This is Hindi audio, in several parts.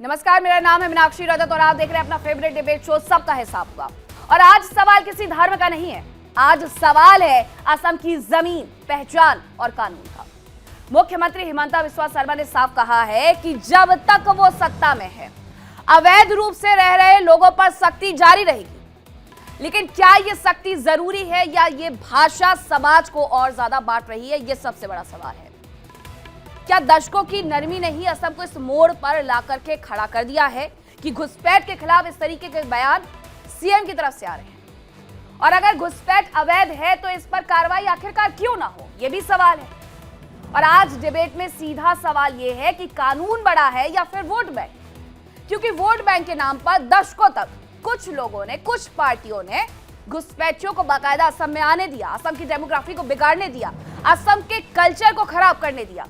नमस्कार, मेरा नाम है मीनाक्षी रजत और आप देख रहे हैं अपना फेवरेट डिबेट शो सबका हिसाब हुआ। और आज सवाल किसी धर्म का नहीं है, आज सवाल है असम की जमीन, पहचान और कानून का। मुख्यमंत्री हिमंता बिस्वा शर्मा ने साफ कहा है कि जब तक वो सत्ता में है अवैध रूप से रह रहे लोगों पर सख्ती जारी रहेगी। लेकिन क्या ये सख्ती जरूरी है या ये भाषा समाज को और ज्यादा बांट रही है, ये सबसे बड़ा सवाल है। क्या दशकों की नरमी ने ही असम को इस मोड़ पर लाकर के खड़ा कर दिया है कि घुसपैठ के खिलाफ इस तरीके के बयान सीएम की तरफ से आ रहे हैं? और अगर घुसपैठ अवैध है तो इस पर कार्रवाई आखिरकार क्यों ना हो, यह भी सवाल है। और आज डिबेट में सीधा सवाल यह है कि कानून बड़ा है या फिर वोट बैंक, क्योंकि वोट बैंक के नाम पर दशकों तक कुछ लोगों ने, कुछ पार्टियों ने घुसपैठियों को बाकायदा असम में आने दिया, असम की डेमोग्राफी को बिगाड़ने दिया, असम के कल्चर को खराब करने दिया।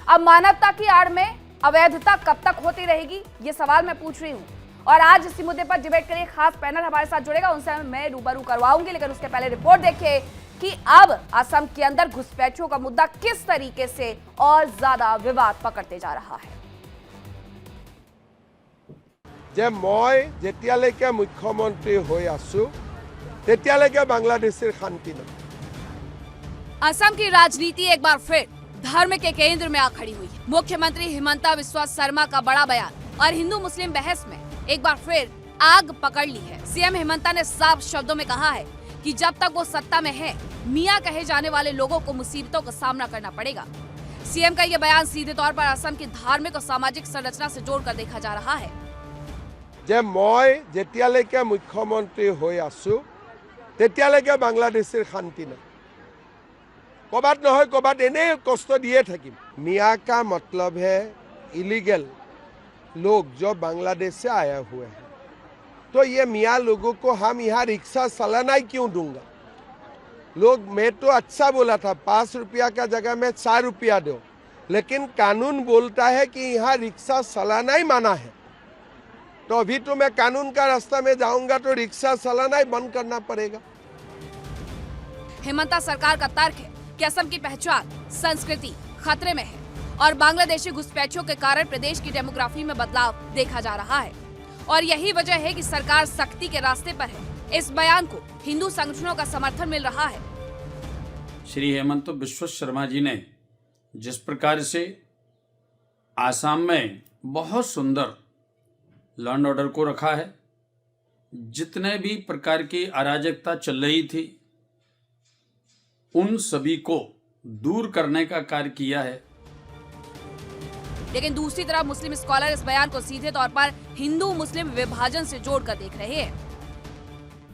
अब मानवता की आड़ में अवैधता कब तक होती रहेगी, ये सवाल मैं पूछ रही हूं। और आज इसी मुद्दे पर डिबेट के लिए खास पैनल हमारे साथ जुड़ेगा, उनसे मैं रूबरू करवाऊंगी। लेकिन उसके पहले रिपोर्ट देखिए कि अब असम के अंदर घुसपैठियों का मुद्दा किस तरीके से और ज्यादा विवाद पकड़ते जा रहा है। যে মই যেতিয়ালৈকে মুখ্যমন্ত্ৰী হৈ আছো তেতিয়ালৈকে বাংলাদেশের শান্তি নাই। असम की राजनीति एक बार फिर धर्म के केंद्र में आ खड़ी हुई है। मुख्यमंत्री हिमंता बिस्वा शर्मा का बड़ा बयान और हिंदू मुस्लिम बहस में एक बार फिर आग पकड़ ली है। सीएम हिमंता ने साफ शब्दों में कहा है कि जब तक वो सत्ता में है मियां कहे जाने वाले लोगों को मुसीबतों का सामना करना पड़ेगा। सीएम का ये बयान सीधे तौर पर असम की धार्मिक और सामाजिक संरचना से जोड़कर देखा जा रहा है। যে মই যেতিয়ালৈকে মুখ্যমন্ত্ৰী হৈ আছো তেতিয়ালৈকে বাংলাদেশের শান্তি নাই। कबात নহয় कबात एने कष्ट दिए থাকিম। मियाँ का मतलब है इलीगल लोग जो बांग्लादेश से आए हुए हैं। तो ये मियाँ लोगों को हम यहाँ रिक्शा चलाना ही क्यों दूंगा? लोग, मैं तो अच्छा बोला था 5 रुपया का जगह में 4 रुपया दो, लेकिन कानून बोलता है कि यहाँ रिक्शा चलाना ही माना है। तो अभी तो मैं कानून का रास्ता में जाऊंगा तो रिक्शा चलाना ही बंद करना पड़ेगा। हिमंता सरकार का तर्क है कि असम की पहचान, संस्कृति खतरे में है और बांग्लादेशी घुसपैठियों के कारण प्रदेश की डेमोग्राफी में बदलाव देखा जा रहा है और यही वजह है कि सरकार सख्ती के रास्ते पर है। इस बयान को हिंदू संगठनों का समर्थन मिल रहा है। श्री हेमंत बिस्वा शर्मा जी ने जिस प्रकार से आसाम में बहुत सुंदर लॉ एंड ऑर्डर को रखा है, जितने भी प्रकार की अराजकता चल रही थी उन सभी को दूर करने का कार्य किया है। लेकिन दूसरी तरफ मुस्लिम स्कॉलर इस बयान को सीधे तौर पर हिंदू मुस्लिम विभाजन से जोड़कर देख रहे हैं।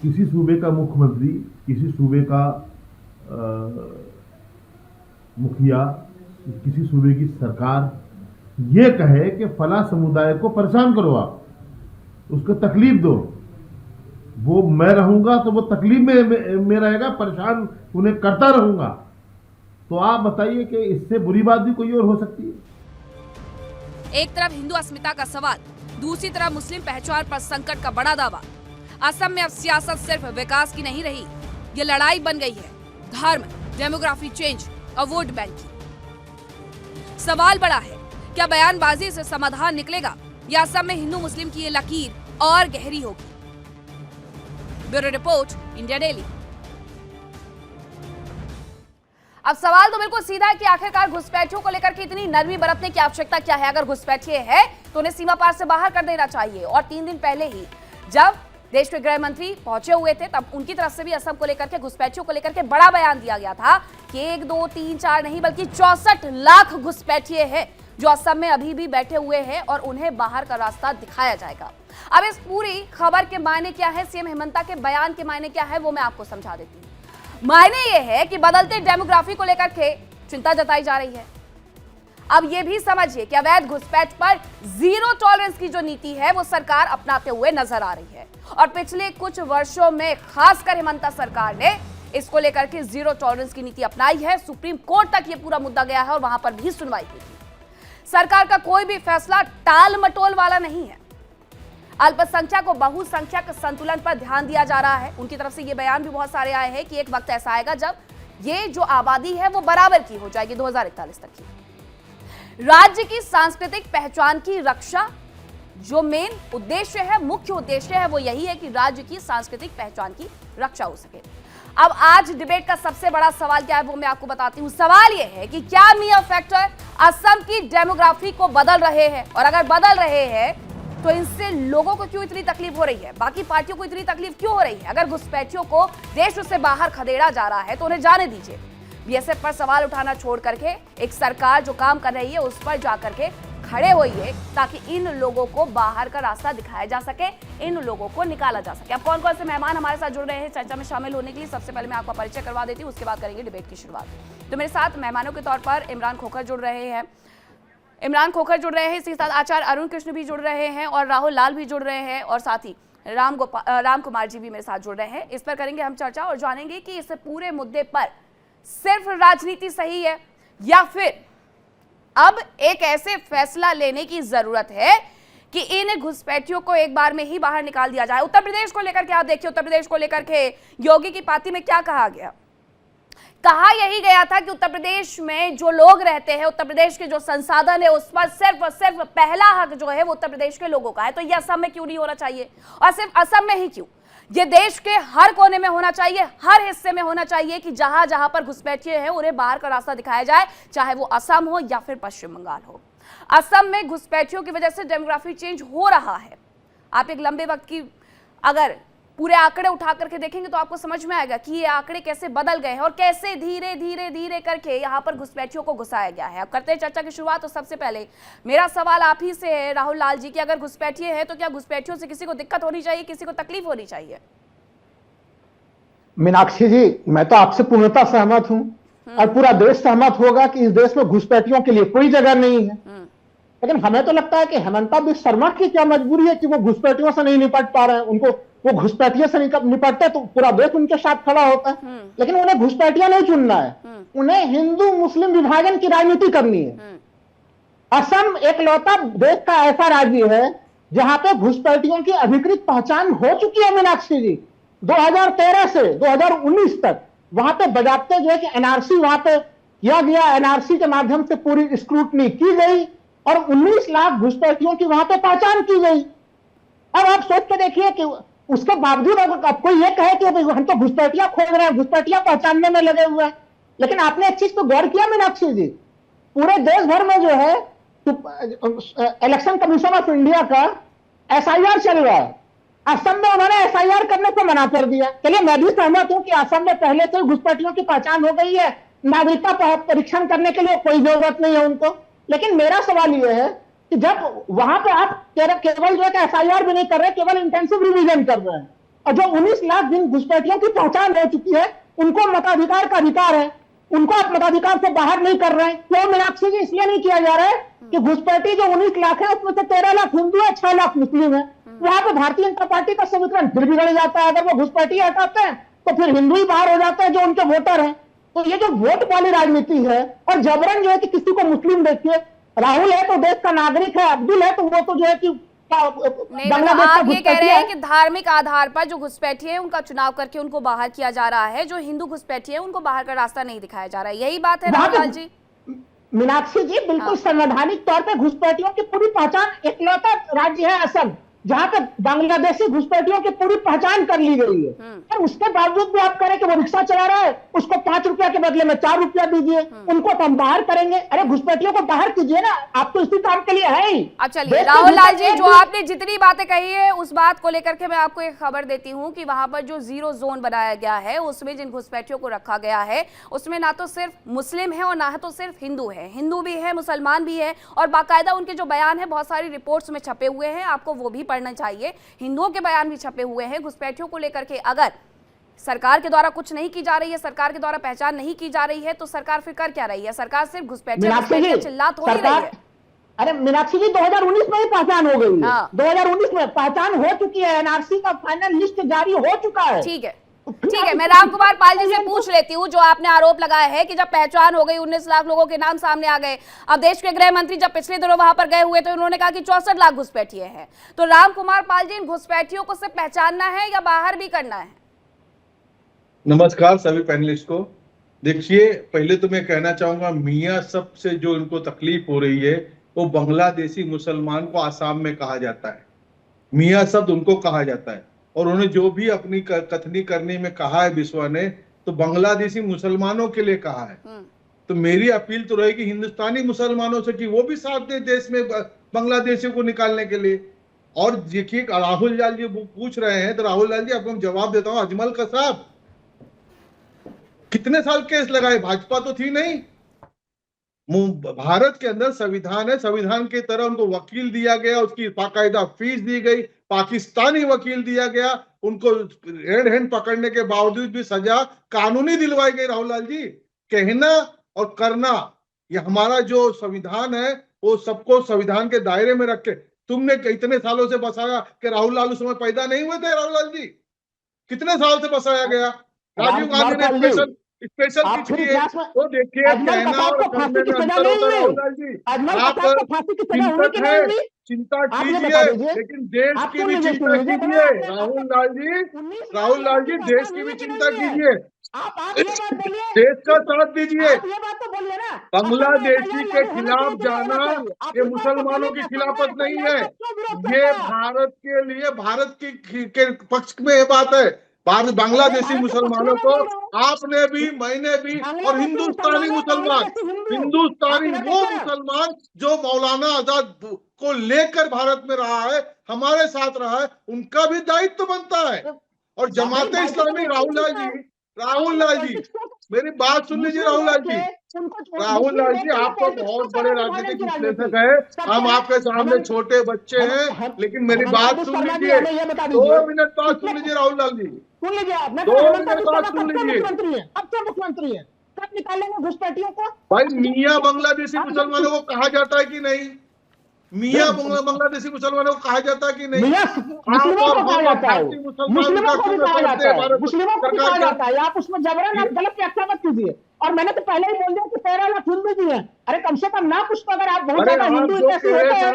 किसी सूबे का मुख्यमंत्री, किसी सूबे का मुखिया, किसी सूबे की सरकार ये कहे कि फला समुदाय को परेशान करो, आप उसको तकलीफ दो, वो मैं रहूंगा तो वो तकलीफ में रहेगा, परेशान उन्हें करता रहूंगा, तो आप बताइए कि इससे बुरी बात भी कोई और हो सकती है? एक तरफ हिंदू अस्मिता का सवाल, दूसरी तरफ मुस्लिम पहचान पर संकट का बड़ा दावा। असम में अब सियासत सिर्फ विकास की नहीं रही, ये लड़ाई बन गई है धर्म, डेमोग्राफी चेंज और वोट बैंक की। सवाल बड़ा है, क्या बयानबाजी से समाधान निकलेगा या असम में हिंदू मुस्लिम की ये लकीर और गहरी होगी? Bureau report, India daily. अब सवाल तो बिल्कुल सीधा है कि आखिरकार घुसपैठियों को लेकर के इतनी नरमी बरतने की आवश्यकता क्या है? अगर घुसपैठिए है तो उन्हें सीमा पार से बाहर कर देना चाहिए। और 3 दिन पहले ही जब देश के गृह मंत्री पहुंचे हुए थे तब उनकी तरफ से भी असम को लेकर के, घुसपैठियों को लेकर के बड़ा बयान दिया गया था कि 1, 2, 3, 4 नहीं बल्कि 64 लाख घुसपैठिए हैं जो असम में अभी भी बैठे हुए हैं और उन्हें बाहर का रास्ता दिखाया जाएगा। अब इस पूरी खबर के मायने क्या है, सीएम हिमंता के बयान के मायने क्या है, वो मैं आपको समझा देती हूँ। मायने ये है कि बदलते डेमोग्राफी को लेकर के चिंता जताई जा रही है। अब ये भी समझिए कि अवैध घुसपैठ पर जीरो टॉलरेंस की जो नीति है वो सरकार अपनाते हुए नजर आ रही है और पिछले कुछ वर्षों में खासकर हिमंता सरकार ने इसको लेकर के जीरो टॉलरेंस की नीति अपनाई है। सुप्रीम कोर्ट तक ये पूरा मुद्दा गया है और वहां पर भी सुनवाई हुई थी। सरकार का कोई भी फैसला टाल मटोल वाला नहीं है। अल्पसंख्यक और बहुसंख्यक संतुलन पर ध्यान दिया जा रहा है। उनकी तरफ से ये बयान भी बहुत सारे आए हैं कि एक वक्त ऐसा आएगा जब ये जो आबादी है वो बराबर की हो जाएगी 2041 तक की। राज्य की सांस्कृतिक पहचान की रक्षा जो मेन उद्देश्य है, मुख्य उद्देश्य है, वो यही है कि राज्य की सांस्कृतिक पहचान की रक्षा हो सके। अब आज डिबेट का सबसे बड़ा सवाल क्या है वो मैं आपको बताती हूं। सवाल यह है कि क्या मियां फैक्टर असम की डेमोग्राफी को बदल रहे हैं, और अगर बदल रहे हैं तो इनसे लोगों को क्यों इतनी तकलीफ हो रही है, बाकी पार्टियों को इतनी तकलीफ क्यों हो रही है। अगर घुसपैठियों को देश से बाहर खदेड़ा जा रहा है तो उन्हें जाने दीजिए। बीएसएफ पर सवाल उठाना छोड़ करके एक सरकार जो काम कर रही है उस पर जाकर के खड़े होइए, ताकि इन लोगों को बाहर का रास्ता दिखाया जा सके, इन लोगों को निकाला जा सके। अब कौन कौन से मेहमान हमारे साथ जुड़ रहे हैं चर्चा में शामिल होने के लिए, सबसे पहले मैं आपका परिचय करवा देती हूँ, उसके बाद करेंगे डिबेट की शुरुआत। तो मेरे साथ मेहमानों के तौर पर इमरान खोखर जुड़ रहे हैं, इसी के साथ आचार्य अरुण कृष्ण भी जुड़ रहे हैं, और राहुल लाल भी जुड़ रहे हैं, और साथ ही राम कुमार जी भी मेरे साथ जुड़ रहे हैं। इस पर करेंगे हम चर्चा और जानेंगे कि इस पूरे मुद्दे पर सिर्फ राजनीति सही है या फिर अब एक ऐसे फैसला लेने की जरूरत है कि इन घुसपैठियों को एक बार में ही बाहर निकाल दिया जाए। उत्तर प्रदेश को लेकर के आप देखिए, उत्तर प्रदेश को लेकर के योगी की पार्टी में क्या कहा गया, कहा यही गया था कि उत्तर प्रदेश में जो लोग रहते हैं, उत्तर प्रदेश के जो संसाधन है उस पर सिर्फ और सिर्फ पहला हक जो है वो उत्तर प्रदेश के लोगों का है। तो ये असम में क्यों नहीं होना चाहिए, और सिर्फ असम में ही क्यों, ये देश के हर कोने में होना चाहिए, हर हिस्से में होना चाहिए कि जहां जहां पर घुसपैठिए हैं उन्हें बाहर का रास्ता दिखाया जाए, चाहे वो असम हो या फिर पश्चिम बंगाल हो। असम में घुसपैठियों की वजह से डेमोग्राफी चेंज हो रहा है। आप एक लंबे वक्त की अगर पूरे आंकड़े उठा करके देखेंगे तो आपको समझ में आएगा कि ये आंकड़े कैसे बदल गए हैं और कैसे धीरे धीरे धीरे करके यहाँ पर घुसपैठियों को घुसाया गया है। अब करते हैं चर्चा की शुरुआत। तो सबसे पहले मेरा सवाल आप ही से है राहुल लाल जी, कि अगर घुसपैठिए हैं तो क्या घुसपैठियों से किसी को दिक्कत होनी चाहिए, किसी को तकलीफ होनी चाहिए? मीनाक्षी जी, मैं तो आपसे पूर्णतः सहमत हूं, और पूरा देश सहमत होगा कि इस देश में घुसपैठियों के लिए कोई जगह नहीं है। लेकिन हमें तो लगता है कि हेमंता बिस्वा शर्मा की क्या मजबूरी है कि वो घुसपैठियों से नहीं निपट पा रहे हैं। उनको वो घुसपैठियों से निपटते तो पूरा देश उनके साथ खड़ा होता है। लेकिन उन्हें घुसपैठियां नहीं चुनना है, उन्हें हिंदू मुस्लिम विभाजन की राजनीति करनी है। असम एकलौता देश का ऐसा राज्य है जहां पे घुसपैठियों की अधिकृत पहचान हो चुकी है। मीनाक्षी जी, 2013 से 2019 तक वहां पे बजाते जो है कि एनआरसी वहां पे किया गया, एनआरसी के माध्यम से पूरी स्क्रूटनी की गई और 19 लाख घुसपैठियों की वहां पे पहचान की गई। अब आप सोच के देखिए कि उसके बावजूद अब कोई ये कहे कि हम तो घुसपैठियां खोज रहे हैं, घुसपैठियां पहचानने में लगे हुए हैं। लेकिन आपने एक चीज तो गौर किया मीनाक्षी जी, पूरे देश भर में जो है इलेक्शन कमीशन ऑफ इंडिया का एसआईआर चल रहा है। असम में उन्होंने एसआईआर करने को मना कर दिया। चलिए, मैं भी सहमत हूं कि असम में पहले से घुसपैठियों की पहचान हो गई है, नागरिकता परीक्षण करने के लिए कोई जरूरत नहीं है उनको। लेकिन मेरा सवाल यह है कि जब वहां पे आप केवल जो है एसआईआर भी नहीं कर रहे, केवल इंटेंसिव रिवीजन कर रहे हैं, और जो 19 लाख जिन घुसपैठियों की पहचान हो चुकी है उनको मताधिकार का अधिकार है, उनको आप मताधिकार से बाहर नहीं कर रहे हैं। क्यों मीनाक्षी जी? इसलिए नहीं किया जा रहा है कि घुसपैठी जो 19 लाख है उसमें से 13 लाख हिंदू है, 6 लाख मुस्लिम है। वहां पे भारतीय जनता पार्टी का समीकरण फिर बिगड़ जाता है। अगर वो घुसपैठी हटाते हैं तो फिर हिंदू ही बाहर हो जाते हैं जो उनके वोटर हैं। तो ये जो वोट वाली राजनीति है और जबरन जो है कि किसी को मुस्लिम देखिए, राहुल है तो देश का नागरिक है, अब्दुल है तो वो तो जो है कि बांग्लादेश का। आप ये कह रहे हैं कि धार्मिक आधार पर जो घुसपैठी है उनका चुनाव करके उनको बाहर किया जा रहा है, जो हिंदू घुसपैठी है उनको बाहर का रास्ता नहीं दिखाया जा रहा है, यही बात है राहुल लाल जी? मीनाक्षी जी, बिल्कुल संवैधानिक तौर पे घुसपैठियों की पूरी पहचान इकलौता राज्य है असम जहां पे बांग्लादेशी घुसपैठियों की पूरी पहचान कर ली गई है। और उसके बावजूद भी आप करें कि वो रिक्शा चला रहा है, उसको 5 रुपया के बदले में 4 रुपया दीजिए, उनको तो हम बाहर करेंगे। अरे घुसपैठियों को बाहर कीजिए ना, आप तो इसी काम के लिए है ही। चलिए राहुल लाल जी, जो आपने जितनी बातें कही है उस बात को लेकर के मैं आपको एक खबर देती हूँ कि वहां पर जो 0 जोन बनाया गया है उसमें जिन घुसपैठियों को रखा गया है उसमें ना तो सिर्फ मुस्लिम है और ना तो सिर्फ हिंदू है, हिंदू भी है, मुसलमान भी है, और बाकायदा उनके जो बयान है बहुत सारी रिपोर्ट्स में छपे हुए हैं, आपको वो भी पढ़ना चाहिए। हिंदुओं के बयान भी छपे हुए हैं। घुसपैठियों को लेकर के अगर सरकार के द्वारा कुछ नहीं की जा रही है, सरकार के द्वारा पहचान नहीं की जा रही है, तो सरकार फिर कर क्या रही है? सरकार सिर्फ घुसपैठियों चिल्ला तो नहीं रही है। अरे मीनाक्षी जी, 2019 में ही पहचान हो गई है। 2019 में पहचान हो चुकी है, एनआरसी का फाइनल लिस्ट जारी हो चुका है। ठीक है, ठीक है, मैं राम कुमार पाल जी से पूछ लेती हूँ। जो आपने आरोप लगाया है कि जब पहचान हो गई, 19 लाख लोगों के नाम सामने आ गए, अब देश के गृह मंत्री जब पिछले दिनों वहां पर गए हुए तो उन्होंने कहा कि 64 लाख घुसपैठिए हैं। तो राम कुमार पाल जी, इन घुसपैठियों को सिर्फ पहचानना है या बाहर भी करना है? नमस्कार सभी पैनलिस्ट को। देखिए, पहले तो मैं कहना चाहूंगा, मियां सब से जो इनको तकलीफ हो रही है वो बांग्लादेशी मुसलमान को आसाम में कहा जाता है, मियाँ शब्द उनको कहा जाता है। और उन्होंने जो भी अपनी कथनी करनी में कहा है विश्व ने, तो बांग्लादेशी मुसलमानों के लिए कहा है। तो मेरी अपील तो रहेगी हिंदुस्तानी मुसलमानों से कि वो भी साथ दे देश में बांग्लादेशियों को निकालने के लिए। और देखिए राहुल लाल जी वो पूछ रहे हैं, तो राहुल लाल जी आपको हम जवाब देता हूं। अजमल कसाब कितने साल केस लगाए, भाजपा तो थी नहीं। भारत के अंदर संविधान है, संविधान की तरह उनको वकील दिया गया, उसकी बाकायदा फीस दी गई, पाकिस्तानी वकील दिया गया, उनको रेड हैंड पकड़ने के बावजूद भी सजा कानूनी दिलवाई गई। राहुल लाल जी, कहना और करना, ये हमारा जो संविधान है वो सबको संविधान के दायरे में रखे। तुमने इतने सालों से बसाया कि राहुल लाल उस समय पैदा नहीं हुए थे। राहुल लाल जी, कितने साल से बसाया गया। राजीव गांधी ने स्पेशल पिच किए। तो देखिए कहना और करने में अंतर होता है। राहुल लाल जी, आप चिंतक है, चिंता कीजिए, लेकिन देश की भी चिंता कीजिए। राहुल लाल जी देश की भी चिंता कीजिए, देश का साथ दीजिए। बांग्लादेशी के खिलाफ जाना ये मुसलमानों की खिलाफत नहीं है, ये भारत के लिए, भारत के पक्ष में ये बात है। बांग्लादेशी मुसलमानों को आपने भी, मैंने भी, और हिंदुस्तानी मुसलमान, हिंदुस्तानी वो मुसलमान जो मौलाना आजाद को लेकर भारत में रहा है, हमारे साथ रहा है, उनका भी दायित्व बनता है। और जमाते इस्लामी, राहुल लाल जी मेरी बात सुन लीजिए। राहुल लाल जी आप तो बहुत बड़े राजनीतिक विश्लेषक है, हम आपके सामने छोटे बच्चे हैं, लेकिन मेरी बात सुन लीजिए। 2 मिनट बात सुन लीजिए। राहुल लाल जी सुन लीजिए, 2 मिनट बात सुन लीजिए। अब तो मुख्यमंत्री है, कब निकालेंगे घुसपैठियों को? भाई मियाँ बांग्लादेशी मुसलमानों को कहा जाता है कि नहीं? मियाँ बांग्लादेशी मुसलमानों को कहा जाता है कि नहीं? मुस्लिमों को कहा जाता है, मुस्लिमों को भी कहा जाता है, मुस्लिमों को भी कहा जाता है। आप उसमें जबरन आप गलत व्याख्या मत कीजिए। और मैंने तो पहले ही बोल दिया कि 13 लाख हिंदू भी हैं। अरे कम से कम ना कुछ तो, अगर आप बहुत ज्यादा हिंदू ऐसे होते हैं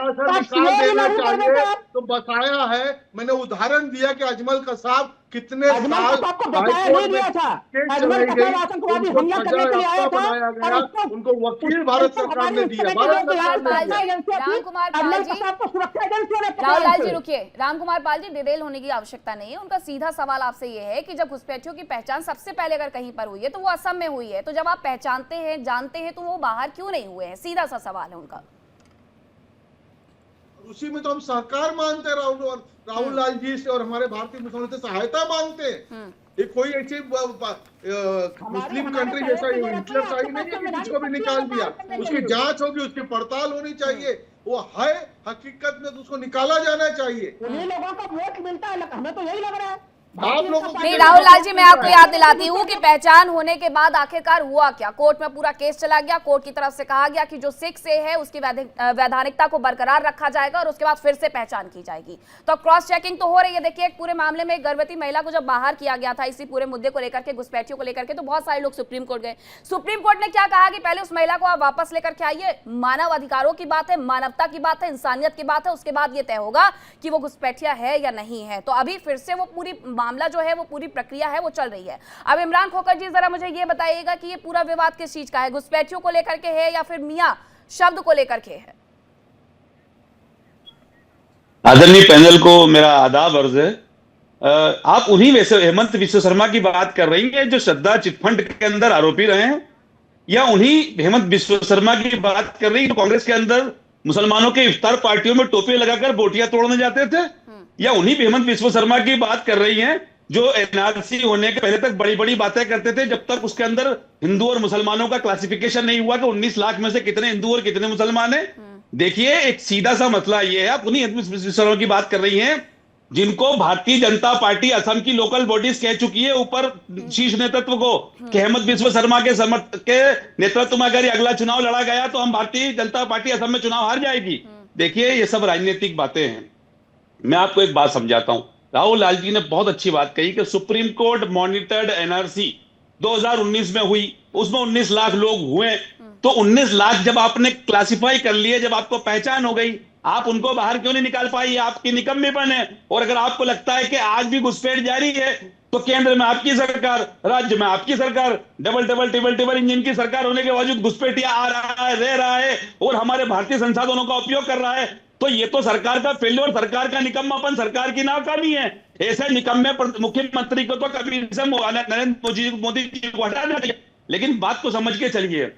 तो बताया है। मैंने उदाहरण दिया कि अजमल कसाब कितने साल आपको बताया नहीं गया था। अजमल कसाब आतंकवादी हमला करने के लिए आया था, उनको वकील भारत सरकार ने दिया। राहुल लाल जी रुकिए, रामकुमार पाल जी, डिटेल होने की आवश्यकता नहीं है। उनका सीधा सवाल आपसे ये है कि जब घुसपैठियों की पहचान सबसे पहले अगर कहीं पर हुई है तो वो असम में हुई है, तो जब आप पहचानते हैं, जानते हैं, तो वो बाहर क्यों नहीं हुए हैं? सीधा सा सवाल है उनका। उसी में तो हम सहकार मांगते हैं राहुल लाल जी से, और हमारे भारतीय मुसलमानों से सहायता मांगते हैं। ये कोई ऐसी मुस्लिम कंट्री जैसा हिटलर शाही नहीं है कि जिसको भी निकाल दिया। उसकी जांच होगी, उसकी पड़ताल होनी चाहिए। वो है हकीकत में, तो उसको निकाला जाना चाहिए। उन्हीं लोगों को वोट मिलता है, हमें तो यही लग रहा है। आप लोगों नहीं राहुल लाल जी, मैं आपको याद दिलाती हूँ कि पहचान होने के बाद आखिरकार हुआ क्या? कोर्ट में पूरा केस चला गया, कोर्ट की तरफ से कहा गया कि जो 6A है उसकी वैधानिकता को बरकरार रखा जाएगा और उसके बाद फिर से पहचान की जाएगी। तो क्रॉस चेकिंग तो हो रही है। देखिए, एक पूरे मामले में एक गर्भवती महिला को जब बाहर किया गया था इसी पूरे मुद्दे को लेकर के, घुसपैठियों को लेकर के, तो बहुत सारे लोग सुप्रीम कोर्ट गए। सुप्रीम कोर्ट ने क्या कहा कि पहले उस महिला को आप वापस लेकर के आइए, मानव अधिकारों की बात है, मानवता की बात है, इंसानियत की बात है, उसके बाद ये तय होगा कि वो घुसपैठिया है या नहीं है। तो अभी फिर से वो पूरी मामला जो है, वो पूरी प्रक्रिया है, वो चल रही है। अब इमरान खोखर जी जरा मुझे ये बताइएगा कि ये पूरा विवाद किस चीज का है? घुसपैठियों को लेकर के है या फिर मियां शब्द को लेकर के है? आदरणीय पैनल को मेरा आदाब अर्ज है। आप उन्हीं हेमंत विश्व शर्मा की बात कर रही हैं जो श्रद्धा चिटफंड के अंदर आरोपी रहे हैं, या उन्हीं हेमंत विश्व शर्मा की बात कर रही हैं जो कांग्रेस के अंदर मुसलमानों के इफ्तार पार्टियों में टोपी लगाकर बोटियां तोड़ने जाते थे, या उन्हीं हेमंत विश्व शर्मा की बात कर रही हैं जो एनआरसी होने के पहले तक बड़ी बड़ी बातें करते थे, जब तक उसके अंदर हिंदू और मुसलमानों का क्लासिफिकेशन नहीं हुआ कि 19 लाख में से कितने हिंदू और कितने मुसलमान हैं। देखिए, एक सीधा सा मसला ये है, आप उन्हीं विश्व की बात कर रही हैं जिनको भारतीय जनता पार्टी असम की लोकल बॉडीज कह चुकी है ऊपर शीर्ष नेतृत्व को कि हेमंत विश्व शर्मा के नेतृत्व में अगर अगला चुनाव लड़ा गया तो हम भारतीय जनता पार्टी असम में चुनाव हार जाएगी। देखिए, ये सब राजनीतिक बातें हैं। मैं आपको एक बात समझाता हूं। राहुल लाल जी ने बहुत अच्छी बात कही कि सुप्रीम कोर्ट मॉनिटर्ड एनआरसी 2019 में हुई, उसमें 19 लाख लोग हुए। तो 19 लाख जब आपने क्लासिफाई कर लिए, जब आपको पहचान हो गई, आप उनको बाहर क्यों नहीं निकाल पाई? आपकी निकम्मीपन है। और अगर आपको लगता है कि आज भी घुसपैठ जारी है तो केंद्र में आपकी सरकार, राज्य में आपकी सरकार, डबल इंजन की सरकार होने के बावजूद घुसपैठिया आ रहा है, रह रहा है और हमारे भारतीय संसाधनों का उपयोग कर रहा है। तो ये तो सरकार का फेल्योर, सरकार का निकम्मापन, सरकार की नाकामी है। ऐसे निकम्मे मुख्यमंत्री को तो कभी से नरेंद्र मोदी जी को हटाना चाहिए। लेकिन बात को समझ के चलिए,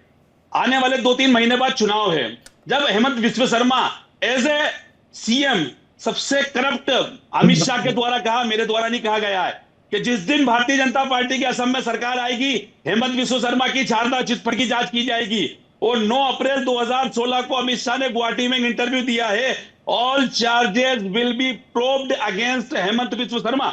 आने वाले 2-3 महीने बाद चुनाव है। जब हेमंत विश्व शर्मा एज ए सीएम, सबसे करप्ट, अमित शाह के द्वारा कहा, मेरे द्वारा नहीं कहा गया है, कि जिस दिन भारतीय जनता पार्टी की असम में सरकार आएगी, हेमंत विश्व शर्मा की शारदा चिटफंड की जांच की जाएगी। और 9 अप्रैल 2016 को अमित शाह ने गुवाहाटी में एक इंटरव्यू दिया है, all charges will be probed against Hemant विश्व शर्मा।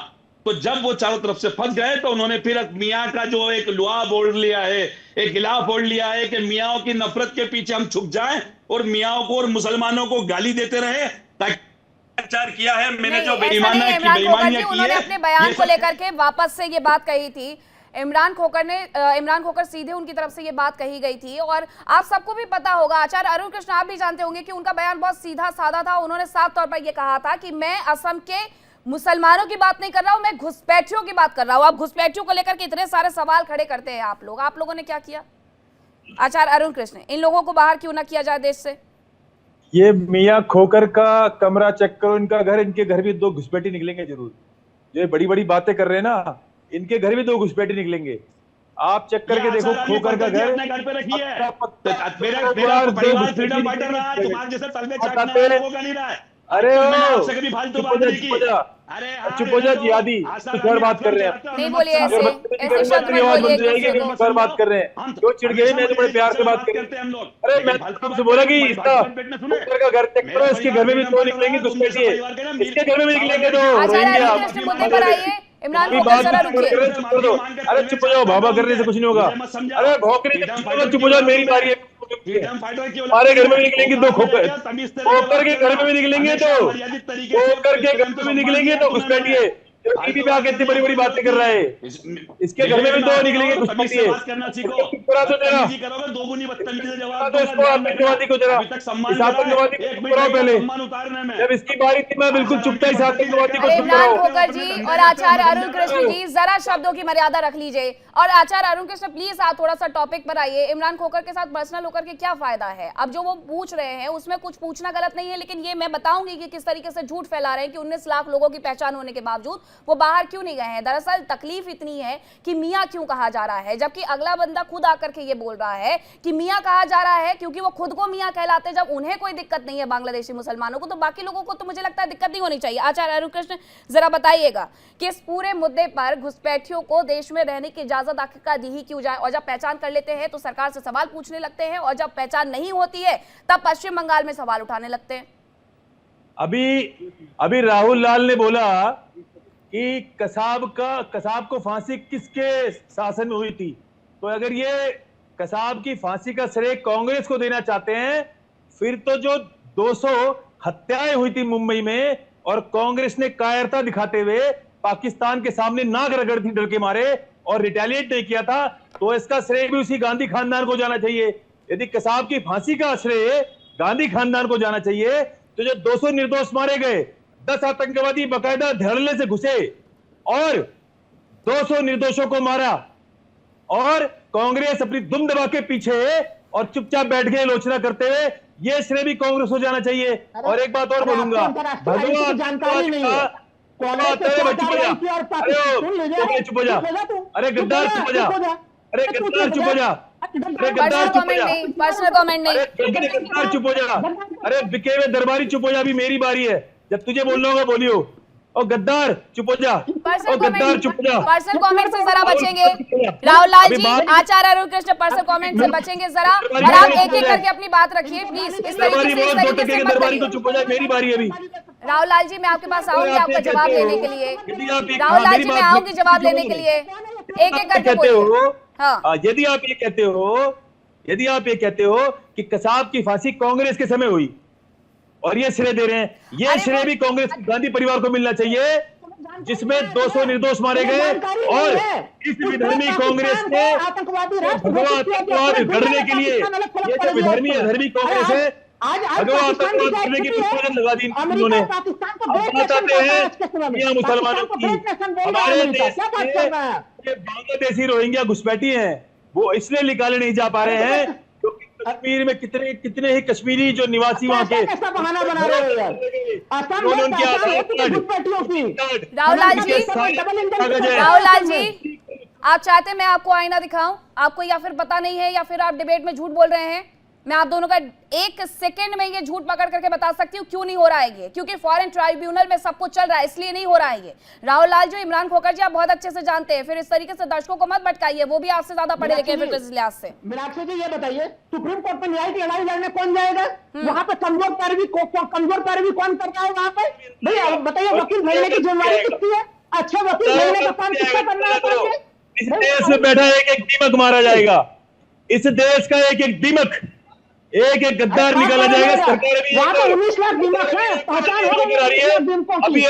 तो जब वो चारों तरफ से फंस गए तो उन्होंने फिर मियां का जो एक लुआब ओढ़ लिया है, एक गिलाफ ओढ़ लिया है कि मियाओं की नफरत के पीछे हम छुप जाएं और मियाओं को और मुसलमानों को गाली देते रहे, ताकि प्रचार किया है मैंने जो बेईमानियां की, बेईमानियां की उन्होंने है। अपने बयान को लेकर के वापस से ये बात कही थी। इमरान खोकर सीधे उनकी तरफ से ये बात कही गई थी। और आप सबको भी पता होगा, आचार्य अरुण कृष्ण आप भी जानते होंगे कि उनका बयान बहुत सीधा साधा था। उन्होंने साफ तौर पर यह कहा था कि मैं असम के मुसलमानों की बात नहीं कर रहा हूं, मैं घुसपैठियों की बात कर रहा हूं। आप घुसपैठियों को लेकर के इतने सारे सवाल खड़े करते हैं आप लोगों ने क्या किया? आचार्य अरुण कृष्ण, इन लोगों को बाहर क्यों ना किया जाए देश से? ये मियां खोकर का कमरा चेक करो, इनका घर, इनके घर भी 2 घुसपैठी निकलेंगे जरूर। ये बड़ी बड़ी बातें कर रहे हैं ना, इनके घर भी 2 घुसपैठी निकलेंगे। आप चेक करके देखो, खोकर का घर अपने घर पे रखी है। मेरा परिवार फ्रीडम फाइटर रहा है, तुम्हारे जैसे तलवे चाटने लोगों का नहीं रहा है। अरे आपसे कभी फालतू बात नहीं की। चुप हो जा जिहादी, कुछ और बात कर रहे हैं। नहीं बोलिए ऐसे शब्द मत बोलिए। और बात कर रहे हैं, क्यों चिढ़ गए? मैं तो बड़े प्यार से बात करते हैं हम लोग। अरे मैं तुमसे बोला कि इसका घर चेक करो, इसके घर में भी 2 निकलेंगे घुसपैठी, इसके घर में भी निकलेंगे 2। मुद्दे पर आइए। इमरान खोकर जरा रुकिए। अरे चुप हो जाओ, भाभा करने से कुछ नहीं होगा। अरे भौंकने, चुप हो जाओ, मेरी बारी है। हमारे घर में भी निकलेंगे 2 खोकर के घर में भी निकलेंगे, तो खोकर के घर में भी निकलेंगे 2 घुसपैठिए। टीवी पे आके इतनी बड़ी बड़ी बातें कर रहा है, इसके घर में भी 2 निकलेंगे घुसपैठिए। पहले जब इसकी बारी थी मैं बिल्कुल चुप था, इस आतंकवादी को चुप इमरान कराओ। खोकर जी और आचार्य अरुण कृष्ण जी, जरा शब्दों की मर्यादा रख लीजिए। और आचार्य अरुण कृष्ण प्लीज आप थोड़ा सा टॉपिक पर आइए। इमरान खोकर के साथ पर्सनल होकर के क्या फायदा है? अब जो वो पूछ रहे हैं उसमें कुछ पूछना गलत नहीं है, लेकिन ये मैं बताऊंगी कि किस तरीके से झूठ फैला रहे हैं कि 19 लाख लोगों की पहचान होने के बावजूद वो बाहर क्यों नहीं गए हैं। दरअसल तकलीफ इतनी है कि मियां क्यों कहा जा रहा है, जबकि अगला बंदा खुद आकर के ये बोल रहा है कि मियां कहा जा रहा है क्योंकि वो खुद को मियां कहलाते हैं। जब उन्हें कोई दिक्कत नहीं है बांग्लादेशी मुसलमानों को, तो बाकी लोगों को तो मुझे लगता है दिक्कत नहीं होनी चाहिए। आचार्य अरुण कृष्ण जरा बताइएगा कि इस पूरे मुद्दे पर घुसपैठियों को देश में रहने की इजाजत आखिरकार दी ही क्यों जाए? और जब पहचान कर लेते हैं तो सरकार से सवाल पूछने लगते हैं, और जब पहचान नहीं होती है तब पश्चिम बंगाल में सवाल उठाने लगते हैं। अभी राहुल लाल ने बोला कि कसाब को फांसी किसके शासन में हुई थी। तो अगर ये कसाब की फांसी का श्रेय कांग्रेस को देना चाहते हैं, फिर तो जो 200 हत्याएं हुई थी मुंबई में और कांग्रेस ने कायरता दिखाते हुए पाकिस्तान के सामने नाक रगड़ थी डर के मारे और रिटेलिएट नहीं किया था, तो इसका श्रेय भी उसी गांधी खानदान को जाना चाहिए। यदि कसाब की फांसी का श्रेय गांधी खानदान को जाना चाहिए, तो जो 200 निर्दोष मारे गए, 10 आतंकवादी बकायदा धड़ल्ले से घुसे और 200 निर्दोषों को मारा, और कांग्रेस अपनी दुम दबा के पीछे और चुपचाप बैठ गए आलोचना करते हुए, ये श्रेय भी कांग्रेस को जाना चाहिए। और एक बात और बोलूंगा, जानकारी नहीं है। चुप हो जा, अरे गद्दार चुप हो जा, अरे गद्दार चुप हो जा, अरे गद्दार चुप हो जा, पर्सनल कमेंट नहीं, गद्दार चुप हो जा, अरे बिके हुए दरबारी चुप हो जा, अभी मेरी बारी है, जब तुझे बोलना होगा बोलियो। और गद्दार चुप हो जा, और गद्दार चुप हो जा। पर्सनल कमेंट से जरा बचेंगे राहुल लाल जी, आचार्य अरुण कृष्ण पर्सनल कमेंट से बचेंगे जरा, और आप एक एक करके अपनी बात रखिए प्लीज। इस तरीके से दरबारी को चुप हो जाए, मेरी बारी अभी। राहुल लाल जी मैं आपके पास आऊंगी आपका जवाब लेने के लिए। राहुल लाल जी मैं आऊंगी जवाब लेने के लिए, एक एक करके बोलिए। हाँ, यदि आप ये कहते हो कि कसाब की फांसी कांग्रेस के समय हुई और ये श्रेय दे रहे हैं, ये श्रेय भी कांग्रेस के गांधी परिवार को मिलना चाहिए, जिसमें 200 निर्दोष मारे गए। और इस विधर्मी कांग्रेस ने भगवा आतंकवाद गढ़ने के लिए, ये जो विधर्मी अधर्मी कांग्रेस है, आज पाकिस्तान की करने की पुस्तकें लगा दी अमेरिका पाकिस्तान को अब बात आते हैं मुसलमानों की। हमारे देश के बांग्लादेशी रोहिंग्या घुसपैठी हैं, वो इसलिए निकाले नहीं जा पा रहे हैं क्योंकि कश्मीर में कितने ही कश्मीरी जो निवासी वहाँ के कैसा बहाना बना रहे हो यार? उन्होंने उनकी राहुल लाल जी आप चाहते हैं मैं आपको आईना दिखाऊं आपको, या फिर पता नहीं है, या फिर आप डिबेट में झूठ बोल रहे हैं? मैं आप दोनों का एक सेकंड में ये झूठ पकड़ करके बता सकती हूँ क्यों नहीं हो रहा है ये, क्योंकि फॉरेन ट्राइब्यूनल में सब कुछ चल रहा है, इसलिए नहीं हो रहा है ये। राहुल लाल जी, इमरान खोखर जी आप बहुत अच्छे से जानते हैं, फिर इस तरीके से दर्शकों को मत भटकाइए, वो भी आपसे ज्यादा पढ़े लिखे फिर इस लिहाज से। मीनाक्षी जी ये बताइए, सुप्रीम कोर्ट में न्यायिक लड़ाई लड़ने कौन जाएगा? वहाँ पे कमजोर पैरवी कौन कर रहा है वहाँ पे? भैया बताइए, वकील भेजने की जिम्मेदारी किसकी है? अच्छे वकील भेजने का काम किसका करना है? इस देश में बैठा एक दीमक मारा जाएगा, इस देश का एक दीमक, एक गद्दार निकाला जाएगा। सरकार भी 19 लाख दीमक है, पहचान हो रही है। अभी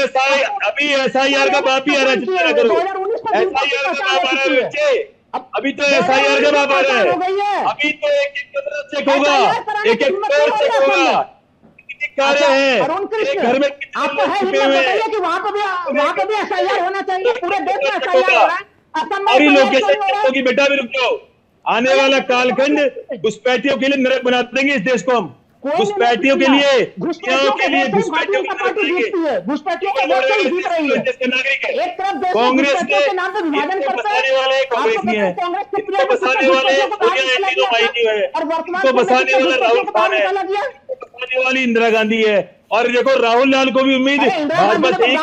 SIR का बाप ही आ रहा है, चिंता ना करो, SIR का बाप आ रहा है बच्चे, अभी तो SIR का बाप आ रहा है, अभी तो एक चेक होगा, एक चेक होगा, कार्य है घर में आपको है बताइए कि वहाँ पे भी SIR होना चाहिए, पूरे देश में SIR हो रहा है। सारी लोकेशन की बेटा भी रुक जाओ, आने वाला कालखंड घुसपैठियों के लिए नरक बना देंगे इस देश को हम, घुसपैठियों के लिए, घुसपैठियों को कांग्रेस के बसाने वाले कांग्रेस नहीं है, बसाने वाले बसाने वाला राहुल खान है, बसाने वाली इंदिरा गांधी है। और देखो राहुल लाल को भी उम्मीद भाजपा से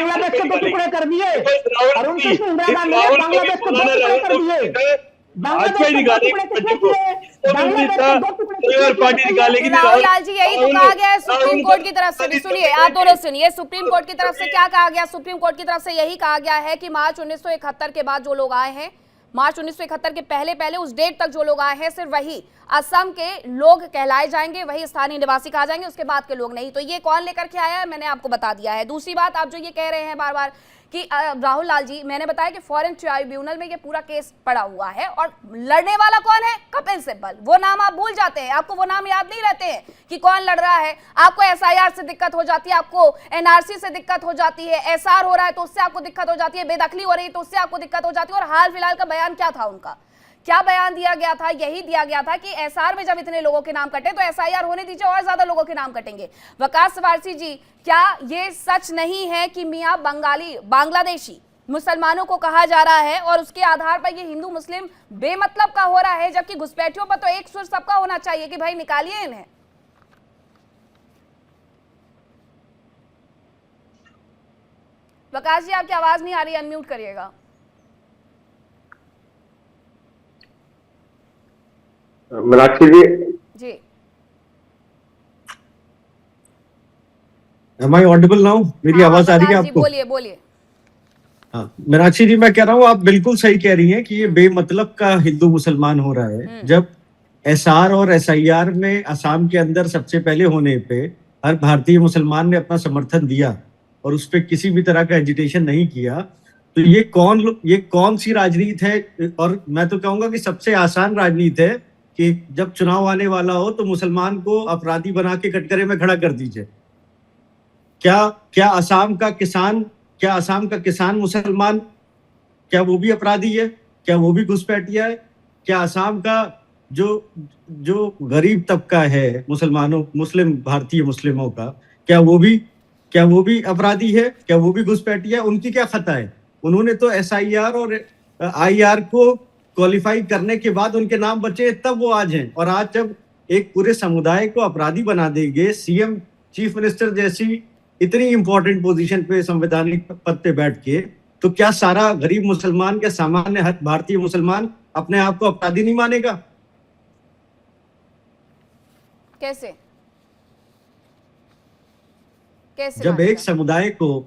पार्टी निकालेगी। राहुल लाल जी यही तो कहा गया है सुप्रीम कोर्ट की तरफ से भी, सुनिए आप दोनों सुनिए, सुप्रीम कोर्ट की तरफ से क्या कहा गया? सुप्रीम कोर्ट की तरफ से यही कहा गया है कि मार्च 1971 के बाद जो लोग आए हैं, मार्च 1971 के पहले उस डेट तक जो लोग आए हैं सिर्फ वही असम के लोग कहलाए जाएंगे, वही स्थानीय निवासी कहा जाएंगे, उसके बाद के लोग नहीं। तो ये कौन लेकर के आया है मैंने आपको बता दिया है। दूसरी बात, आप जो ये कह रहे हैं बार बार कि राहुल लाल जी, मैंने बताया कि फॉरेन ट्राइब्यूनल में ये पूरा केस पड़ा हुआ है और लड़ने वाला कौन है? कपिल सिब्बल। वो नाम आप भूल जाते हैं, आपको वो नाम याद नहीं रहते हैं कि कौन लड़ रहा है। आपको SIR से दिक्कत हो जाती है, आपको NRC से दिक्कत हो जाती है, SR हो रहा है तो उससे आपको दिक्कत हो जाती है, बेदखली हो रही है तो उससे आपको दिक्कत हो जाती है। और हाल फिलहाल का बयान क्या था उनका? क्या बयान दिया गया था? यही दिया गया था कि SR में जब इतने लोगों के नाम कटे तो SIR होने दीजिए, और ज्यादा लोगों के नाम कटेंगे। वकास वारसी जी, क्या ये सच नहीं है कि मियां बांग्लादेशी मुसलमानों को कहा जा रहा है और उसके आधार पर ये हिंदू मुस्लिम बेमतलब का हो रहा है, जबकि घुसपैठियों पर तो एक सुर सबका होना चाहिए कि भाई निकालिए इन्हें? वकास जी आपकी आवाज नहीं आ रही, अनम्यूट करिएगा। मीनाक्षी जी, Am I audible now? मेरी आवाज आ रही है आपको? बोलिए। हाँ, मीनाक्षी जी मैं कह रहा हूँ, आप बिल्कुल सही कह रही हैं कि ये बेमतलब का हिंदू मुसलमान हो रहा है। जब SR और SIR में असम के अंदर सबसे पहले होने पे हर भारतीय मुसलमान ने अपना समर्थन दिया और उस पर किसी भी तरह का एजिटेशन नहीं किया, तो ये कौन सी राजनीति है? और मैं तो कहूंगा कि सबसे आसान राजनीति है कि जब चुनाव आने वाला हो तो मुसलमान को अपराधी बना के कटघरे में खड़ा कर दीजिए। क्या असम का किसान मुसलमान, क्या वो भी अपराधी है? क्या वो भी घुसपैठिया है? क्या असम का जो गरीब तबका है भारतीय मुस्लिमों का, क्या वो भी अपराधी है? क्या वो भी घुसपैठिया है? उनकी क्या खता है? उन्होंने तो SIR और IR को क्वालिफाई करने के बाद उनके नाम बचे, तब वो आज हैं। और आज जब एक पूरे समुदाय को अपराधी बना देंगे, CM चीफ मिनिस्टर जैसी इतनी इंपॉर्टेंट पोजीशन पे, संवैधानिक पद पे बैठ के, तो क्या सारा गरीब मुसलमान, क्या सामान्य भारतीय मुसलमान अपने आप को अपराधी नहीं मानेगा? कैसे जब एक समुदाय को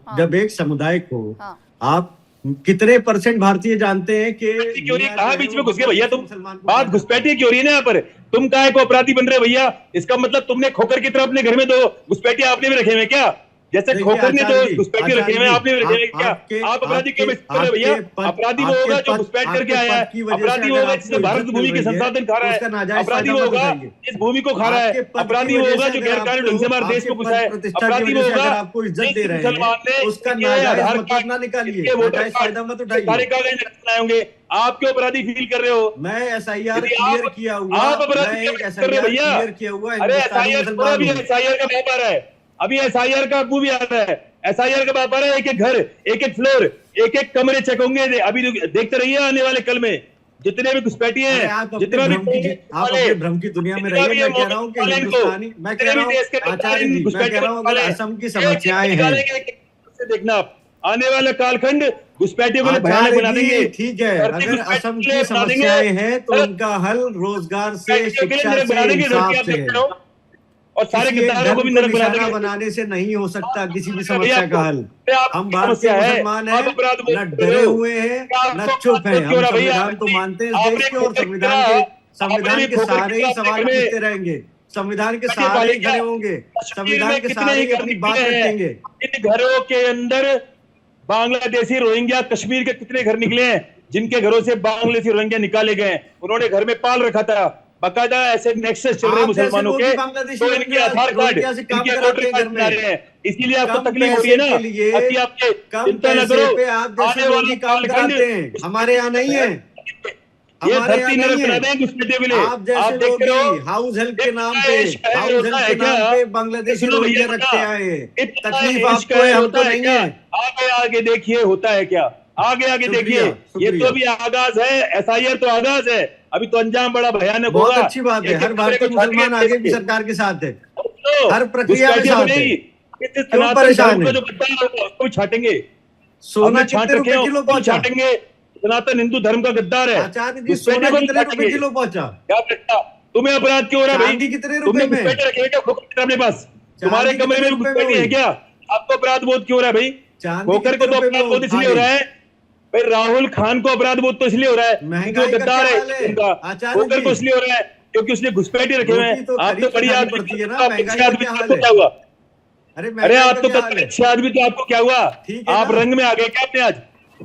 आप कितने % भारतीय जानते हैं कि क्यों नहीं कहा बीच में घुस गए भैया? तुम बात घुसपैठी क्यों रही है ना यहाँ पर? तुम काहे को अपराधी बन रहे भैया? इसका मतलब तुमने खोकर की तरह अपने घर में 2 घुसपैठिया आपने भी रखे हुए क्या? जैसे देखिए, खोखर ने जो आचार्य जी, घुसपैठ रखे हुए हैं, आपने रखे हैं क्या? आपके- आप अपराधी क्यों आपके- बेइज्जत कर रहे हो भैया? आपके पद- अपराधी वो आपके होगा जो पद- घुसपैठ करके आपके आया है। पद की वजह से अपराधी वो अगर होगा आपको जिसने भारत इज्जत भूमि मिल के रही है, संसाधन खा रहा तो उसका है। नाजायज अपराधी फायदा वो मत होगा उठाइए। इस भूमि को खा रहा है। आपके पद की अपराधी वो वजह होगा से जो अगर गैर कानूनी ढंग से हमारे देश आपके को घुसा है। पद प्रतिष्ठा की अपराधी वो वजह से होगा अगर आपको इज्जत जिस दे रहे मुसलमान ने हैं, उसका इनके नाजायज आधार मतलब कार्ड, ना निकालिए, इनके वोटर नाजायज कार्ड, फायदा मत सारे उठाइए। कागज बनाए होंगे। आप क्यों अपराधी फील कर रहे हो? मैं SIR यदि क्लियर आप- किया हुआ, आप अपराधी मैं क्यों एक कर रहे हो SIR भैया? क्लियर किया हुआ अरे हिंदुस्तानी SIR मुसलमान अभी हूँ। SIR का बाप आ रहा है, अभी SIR का अबू भी आ रहा है। SIR का बाप आ रहा है, एक एक घर, एक एक फ्लोर, एक एक कमरे चेक होंगे। अभी देखते रहिए आने वाले कल में जितने भी घुसपैठिए अरे हैं, आप अपने जितना भी भ्रम की दुनिया में रहिए। मैं कह रहा हूँ कि हिंदुस्तानी, मैं कह रहा हूँ आचार्य जी, मैं कह रहा हूँ अगर असम की समस्याएं हैं, देखना आप आने वाला कालखंड घुसपैठियों को भयानक बना आचार्य देंगे। जी ठीक है, धरती अगर घुसपैठ असम के लिए की बना देंगे। समस्याएं हैं तो उनका हल रोजगार से, घुसपैठियों के लिए शिक्षा नरक बना से, देंगे, धरती इंसाफ आप से देख है। रहे हो। और सारे किसी एक गद्दारों को धर्म भी को नरक बना निशाना देंगे। बनाने से नहीं हो सकता किसी भी भैया, समस्या का हल। आपकी हम भारतीय समस्या है, मुसलमान आप हैं, अपराध बोल न रहे डरे हो। हुए हैं, क्या न आपको चुप हैं। क्यों हो हम रहा है भैया? संविधान को मानते हैं इस आपने देश के, और खोखर की संविधान तरह के सारे ही सवाल में पूछते रहेंगे, संविधान के सहारे ही खड़े होंगे, संविधान के सहारे ही अपनी बात रखेंगे। इन घरों के अंदर बांग्लादेशी रोहिंग्या कश्मीर के कितने घर निकले हैं, जिनके घरों से बांग्लादेशी रोहिंग्या निकाले गए। उन्होंने घर में पाल रखा था, बाकायदा ऐसे नेक्सस चल रहे हैं आप जैसे मुसलमानों लोग के, भी बांग्लादेशी तो इनके आधार कार्ड, रोहिंग्या से काम इनके कराते वोटर हैं कार्ड घर बना में। रहे हैं। इसीलिए आपको कम तकलीफ हो रही है पैसे ना, के लिए, ताकि आपके कम चिंता न पैसे करो। पे आप जैसे आने लोग वाला ही काम कालखंड कराते हैं, हमारे यहाँ नहीं है। ये हमारे धरती यहाँ नरक नहीं बना है। देंगे घुसपैठियों के लिए। आप जैसे लोग देखते रहो, ही हाउस हेल्प के नाम पे, इतना हाउस होता हेल्प है के नाम क्या? पे बांग्लादेशी सुनो भैया, रोहिंग्या रखते आए हैं। इतना तकलीफ इश्क आपको है, होता हमको नहीं क्या? है। आगे आगे देखिए होता है क्या, आगे आगे देखिए। शुक्रिया, ये शुक्रिया। तो अभी आगाज है, SIR तो आगाज है, अभी तो अंजाम बड़ा भयानक होगा। बहुत अच्छी बात है, एक-एक हर कमरे भारतीय को छाटेंगे, मुसलमान आगे भी देखिए। सरकार के साथ है, तो हर प्रक्रिया में घुसपैठियों को साथ है। नहीं, इस क्यों सनातन परेशान धर्म है? का जो गद्दार होगा, उसको भी छाटेंगे। सोना हमने छांट कितने रखे रुपए हैं, किलो उसको भी पहुंचा? छाटेंगे। सनातन हिंदू धर्म का गद्दार है। आचार्य जी, घुसपैठियों सोना को नहीं कितने रुपए छाटेंगे। किलो पहुंचा? क्या लगता तुम्हें अपराध क्यों हो रहा है चांदी भाई? कितने रुपए तुमने में? घुसपैठे रखे हैं क्या खोखर अपने पास? तुम्हारे चांदी कमरे कितने में रुपए में घुसपैठे है हुई? क्या? आपको अपराध बोध क्यों हो रहा है भाई? चांदी खोखर को कितने तो रुपए में अपराध बोध इसलिए उठा हो रहा गई? है भाई, राहुल खान को अपराध बोध तो इसलिए हो रहा है क्योंकि महंगाई वो का गद्दार क्या है हाल है? उनका। आचार्य खोखर जी, को इसलिए हो रहा है क्योंकि उसने घुसपैठे रखे हुए रोटी हैं। तो आप खरीद तो के बड़ी खानी आदमी, पड़ती है ना, आप महंगाई अच्छे का आदमी क्या तो हाल क्या है? हुआ? अरे अरे महंगाई आप का तो क्या हाल है? अच्छे आदमी, तो आपको क्या हुआ? ठीक है आप ना? रंग में आ गए क्या अपने आज?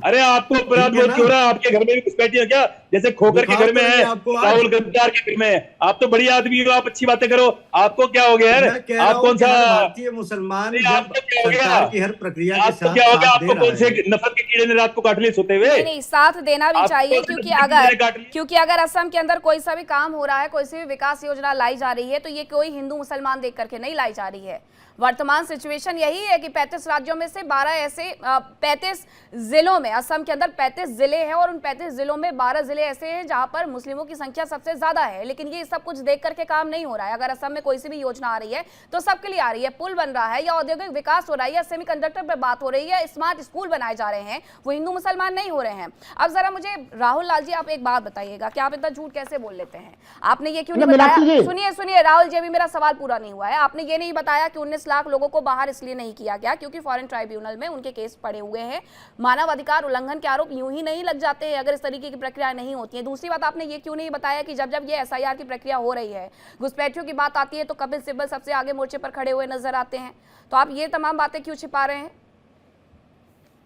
अरे आपको अपराध ठीक है बोध ना? क्यों हो रहा है? आपके घर में भी घुसपैठे हैं क्या? जैसे खोखर के बुखार घर में तो नहीं है, है आपको आज? राहुल गद्दार के घर में है। आप तो बड़ी आदमी हो, आप अच्छी बातें करो। आपको क्या हो गया यार? मैं कह रहा आप हूं कौन कि सा हर भारतीय मुसलमान नहीं, जब आपको क्या हो गया? सरकार की हर प्रक्रिया के आपको साथ क्या हो गया? साथ दे आपको रहा कौन से है। नफरत के कीड़े ने रात को काट लिए सोते हुए? नहीं नहीं, साथ देना भी आपको चाहिए, कौन से क्योंकि नफरत के कीड़े ने अगर काट लिए? असम के अंदर कोई सा भी काम हो रहा है, कोई सी भी विकास योजना लाई जा रही है, तो ये कोई हिंदू मुसलमान देख करके नहीं लाई जा रही है। वर्तमान सिचुएशन यही है कि 35 राज्यों में से 12 ऐसे 35 जिलों में, असम के अंदर 35 जिले हैं और उन 35 जिलों में 12 जिले ऐसे हैं जहां पर मुस्लिमों की संख्या सबसे ज्यादा है। लेकिन ये सब कुछ देख करके काम नहीं हो रहा है। अगर असम में कोई सी भी योजना आ रही है तो सबके लिए आ रही है, पुल बन रहा है या औद्योगिक विकास हो रहा है या सेमीकंडक्टर पर बात हो रही है, स्मार्ट स्कूल बनाए जा रहे हैं, वो हिंदू मुसलमान नहीं हो रहे हैं। अब जरा मुझे राहुल लाल जी आप एक बात बताइएगा कि आप इतना झूठ कैसे बोल लेते हैं? आपने ये क्यों नहीं बताया? सुनिए सुनिए राहुल जी, अभी मेरा सवाल पूरा नहीं हुआ है। आपने ये नहीं बताया कि 19 लाख लोगों को बाहर इसलिए नहीं किया गया क्योंकि फॉरेन ट्राइब्यूनल में उनके केस पड़े हुए हैं, मानवाधिकार उल्लंघन के आरोप यूं ही नहीं लग जाते हैं अगर इस तरीके की प्रक्रिया नहीं होती है। दूसरी बात, आपने ये क्यों नहीं बताया कि जब जब ये SIR की प्रक्रिया हो रही है, घुसपैठियों की बात आती है तो कपिल सिब्बल सबसे आगे मोर्चे पर खड़े हुए नजर आते हैं, तो आप ये तमाम बातें क्यों छिपा रहे हैं?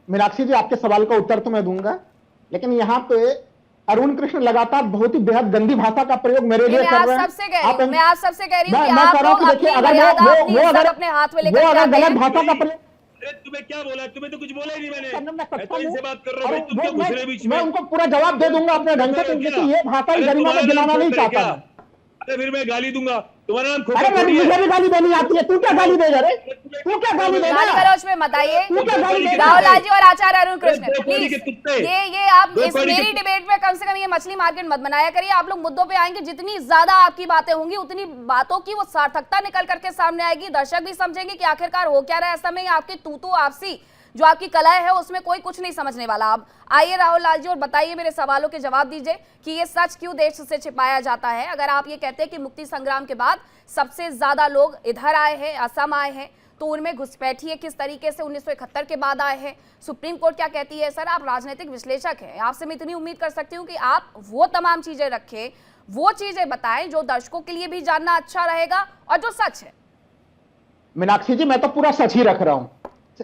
मीनाक्षी जी, आपके सवाल का उत्तर तो मैं दूंगा, लेकिन यहाँ पे अरुण कृष्ण लगातार बहुत ही बेहद गंदी भाषा का प्रयोग मेरे लिए कर रहे हैं। मैं आप सबसे कह रही हूँ कि मैं कह रहा हूँ कि देखिए, अगर वो अगर अपने हाथ में लेकर गलत भाषा का प्रयोग, अरे तुम्हें क्या बोला? तुम्हें तो कुछ बोला ही नहीं मैंने। मैं मैं तो इनसे बात कर रहा हूँ, तुम क्यों घुस रहे हो बीच में? मैं उनको पूरा जवाब दे दूंगा अपने ढंग से, क्योंकि ये भाषा ही गरिमा को गिलाना नहीं चाहता मैं। अरे फिर मैं गाली दूंगा। तुम्हारा नाम अरे मुझे भी गाली देनी आती है, तू क्या गाली देगा रे? तू क्या गाली देगा? गाली गलौज में मत आइए। तू क्या गाली देगा? राहुल लाल जी और आचार्य अरुण कृष्ण, दो कौड़ी प्लीज के कुत्ते। ये आप इस मेरी डिबेट में कम से कम ये मछली मार्केट मत बनाया करिए। आप लोग मुद्दों पे आएंगे, जितनी ज्यादा आपकी बातें होंगी उतनी बातों की वो सार्थकता निकल करके सामने आएगी। दर्शक भी समझेंगे कि आखिरकार हो क्या रहा है। ऐसा में आपकी तू आपसी जो आपकी कलाएं है उसमें कोई कुछ नहीं समझने वाला। अब आइए राहुल लाल जी और बताइए, मेरे सवालों के जवाब दीजिए कि ये सच क्यों देश से छिपाया जाता है। अगर आप ये कहते हैं कि मुक्ति संग्राम के बाद सबसे ज्यादा लोग इधर आए हैं, असम आए हैं, तो उनमें घुसपैठिए किस तरीके से 1971 के बाद आए हैं, सुप्रीम कोर्ट क्या कहती है? सर आप राजनीतिक विश्लेषक हैं, आपसे मैं इतनी उम्मीद कर सकती हूँ कि आप वो तमाम चीजें रखें, वो चीजें बताएं जो दर्शकों के लिए भी जानना अच्छा रहेगा और जो सच है। मीनाक्षी जी, मैं तो पूरा सच ही रख रहा हूं।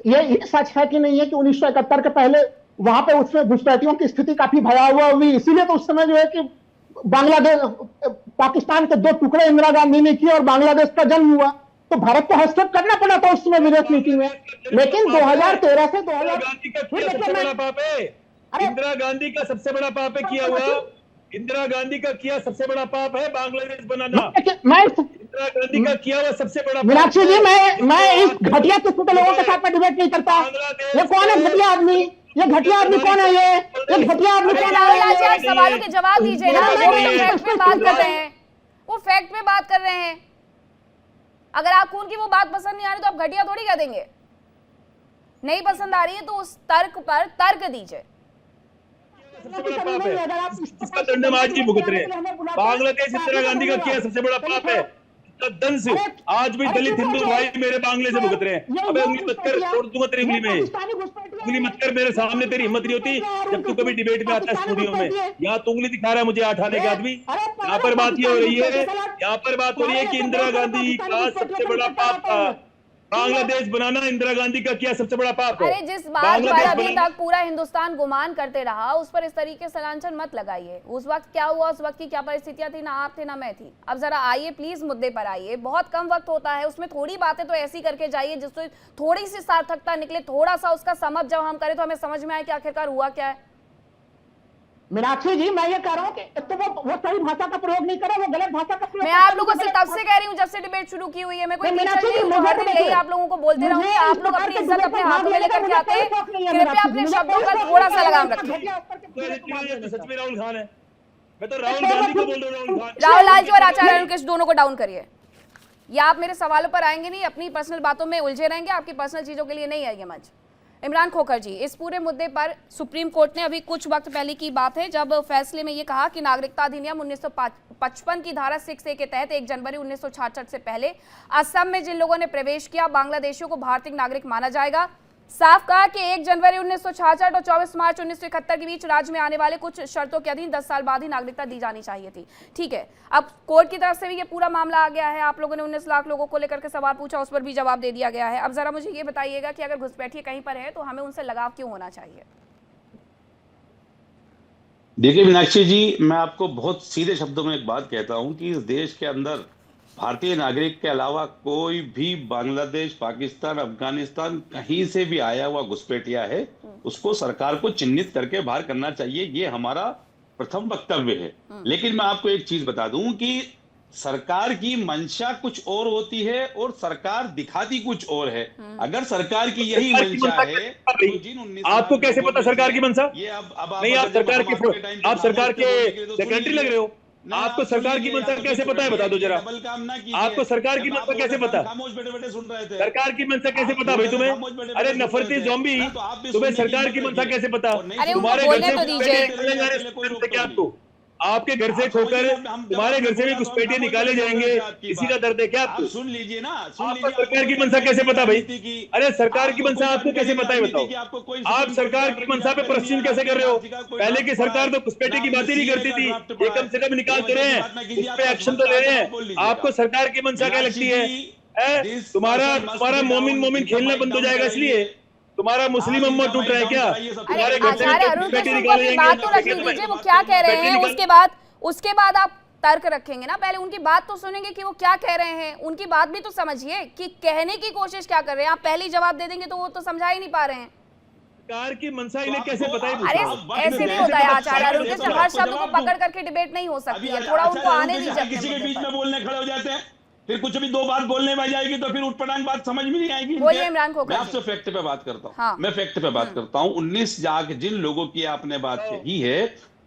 ये सच है कि नहीं है कि 1971 के पहले वहां पे उसमें घुसपैठियों की स्थिति काफी भयावह हुई, इसीलिए तो उस समय जो है कि बांग्लादेश, पाकिस्तान के 2 टुकड़े इंदिरा गांधी ने किए और बांग्लादेश का जन्म हुआ। तो भारत को हस्तक्षेप करना पड़ा था उस समय विदेश नीति में। लेकिन 2013 से 2000 गांधी का किया सबसे बड़ा पाप है, इंदिरा गांधी का सबसे बड़ा पाप है किया हुआ। इंदिरा गांधी का किया सबसे बड़ा पाप है बांग्लादेश बनाना। मैं इंदिरा गांधी का किया हुआ सबसे बड़ा मीनाक्षी जी, मैं इस घटिया किस्म के लोगों के साथ में डिबेट नहीं करता। ये कौन है घटिया आदमी? ये घटिया आदमी कौन है? ये घटिया आदमी कौन है? राहुल जी, आप सवालों के जवाब दीजिए ना। वो तो फैक्ट पे बात कर रहे हैं, वो फैक्ट पे बात कर रहे हैं। अगर आपको उनकी वो बात पसंद नहीं आ रही तो आप घटिया थोड़ी कह देंगे। नहीं पसंद आ रही है तो उस तर्क पर तर्क दीजिए। सबसे बड़ा पाप है जिसका दंड हम आज भी भुगत रहे हैं। बांग्लादेश इंदिरा गांधी का किया सबसे बड़ा पाप है, दंश आज भी दलित हिंदू भाई मेरे बांग्ले से भुगत रहे हैं। अबे उंगली मत कर, तोड़ दूंगा तेरी उंगली में। उंगली मत कर मेरे सामने, तेरी हिम्मत नहीं होती जब तू कभी डिबेट में आता है स्टूडियो में। यहाँ तू उंगली दिखा रहा है मुझे आठाने के आदमी। यहाँ पर बात ये हो रही है, यहाँ पर बात हो रही है कि इंदिरा गांधी का सबसे बड़ा पाप था बांग्लादेश बनाना। इंदिरा गांधी का किया सबसे बड़ा पाप है। अरे जिस बात पर अभी तक पूरा हिंदुस्तान गुमान करते रहा, उस पर इस तरीके से लांछन मत लगाइए। उस वक्त क्या हुआ, उस वक्त की क्या परिस्थितियां थी, ना आप थे ना मैं थी। अब जरा आइए, प्लीज मुद्दे पर आइए। बहुत कम वक्त होता है, उसमें थोड़ी बातें तो ऐसी करके जाइए जिससे थोड़ी सी सार्थकता निकले, थोड़ा सा उसका समझ जब हम करें तो हमें समझ में आए कि आखिरकार हुआ क्या है। मीनाक्षी जी, मैं ये कह रहा हूँ कि तो वो सही भाषा का प्रयोग नहीं करे, वो गलत भाषा का प्रयोग। मैं आप लोगों से तब से कह रही हूँ जब से डिबेट शुरू की हुई है। मैं कोई टीचर नहीं हूँ, हर दिन यही आप लोगों को बोलते रहूंगी। आप लोग अपनी इज्जत अपने हाथों में लेकर के आते हैं। कृपया अपने शब्दों का थोड़ा सा लगाम रखें। सच में राहुल खान है, मैं तो राहुल गांधी को बोल रहा हूँ। राहुल लाल जी और आचार्य अनुकेश दोनों को डाउन करिए। या आप मेरे सवालों पर आएंगे नहीं, अपनी पर्सनल बातों में उलझे रहेंगे, आपकी पर्सनल चीजों के लिए नहीं आएंगे मंच। इमरान खोखर जी, इस पूरे मुद्दे पर सुप्रीम कोर्ट ने अभी कुछ वक्त पहले की बात है जब फैसले में ये कहा कि नागरिकता अधिनियम 1955 की धारा 6A के तहत 1 जनवरी 1966 से पहले असम में जिन लोगों ने प्रवेश किया, बांग्लादेशियों को भारतीय नागरिक माना जाएगा। साफ कहा कि 1 जनवरी 1966 और 24 मार्च 1971 के बीच राज्य में आने वाले कुछ शर्तों के अधीन 10 साल बाद ही नागरिकता दी जानी चाहिए थी। ठीक है, अब कोर्ट की तरफ से भी ये पूरा मामला आ गया है। आप लोगों ने 19 लाख लोगों को लेकर के सवाल पूछा, उस पर भी जवाब दे दिया गया है। अब जरा मुझे ये बताइएगा कि अगर घुसपैठिए कहीं पर है तो हमें उनसे लगाव क्यों होना चाहिए? देखिए मीनाक्षी जी, मैं आपको बहुत सीधे शब्दों में एक बात कहता हूं कि इस देश के अंदर भारतीय नागरिक के अलावा कोई भी बांग्लादेश, पाकिस्तान, अफगानिस्तान कहीं से भी आया हुआ घुसपैठिया है, उसको सरकार को चिन्हित करके बाहर करना चाहिए। ये हमारा प्रथम वक्तव्य है। लेकिन मैं आपको एक चीज बता दूं कि सरकार की मंशा कुछ और होती है और सरकार दिखाती कुछ और है। अगर सरकार की यही मंशा है तो जिन आपको कैसे पता सरकार की मंशा? ये अब नहीं, आप सरकार के सेक्रेटरी लग रहे हो। आपको सरकार की मंशा कैसे पता है, बता दो जरा। आपको सरकार की मंशा कैसे पता? खामोश बैठे बैठे सुन रहे थे। सरकार की मंशा कैसे पता भाई तुम्हें? अरे नफरती ज़ॉम्बी, तुम्हें सरकार की मंशा कैसे पता? तुम्हारे घर से क्या आपको, आपके घर से खोकर तुम्हारे घर से भी घुसपैठिए निकाले जाएंगे, इसी का दर्द है क्या आपको? सुन लीजिए ना, आपको सरकार की मंशा कैसे पता भाई? अरे सरकार की मंशा आपको कैसे पता है बताओ? आप सरकार की मंशा पे प्रश्न कैसे कर रहे हो? पहले की सरकार तो घुसपैठिए की बात ही नहीं करती थी, ये कम से कम निकाल तो रहे हैं, उस पे एक्शन तो ले रहे हैं। आपको सरकार की मंशा क्या लगती है? तुम्हारा मोमिन खेलना बंद हो जाएगा इसलिए? तुम्हारा मुस्लिम अम्मा टूट रहा है क्या? आचार्य अरुण की बात तो रख लीजिए, वो क्या कह रहे हैं, उसके बाद आप तर्क रखेंगे ना। पहले उनकी बात तो सुनेंगे कि वो क्या कह रहे हैं, उनकी बात भी तो समझिए कि कहने की कोशिश क्या कर रहे हैं। आप पहले ही जवाब दे देंगे तो वो तो समझा ही नहीं पा रहे हैं। सरकार की मंशा इन्हें कैसे पता है? अरे ऐसे नहीं होता है आचार्य अरुण, हर शब्द को पकड़ करके डिबेट नहीं हो सकती है, थोड़ा उनको आने दीजिए। किसी के बीच में बोलने खड़े हो जाते हैं, फिर कुछ भी 2 बात बोलने में आ जाएगी तो फिर उठपटांग बात समझ में नहीं आएगी। बोलिए इमरान खोखर। मैं आपसे फैक्ट पे बात करता हूँ। हाँ। मैं फैक्ट पे बात करता हूँ। 19 जाग जिन लोगों की आपने बात कही है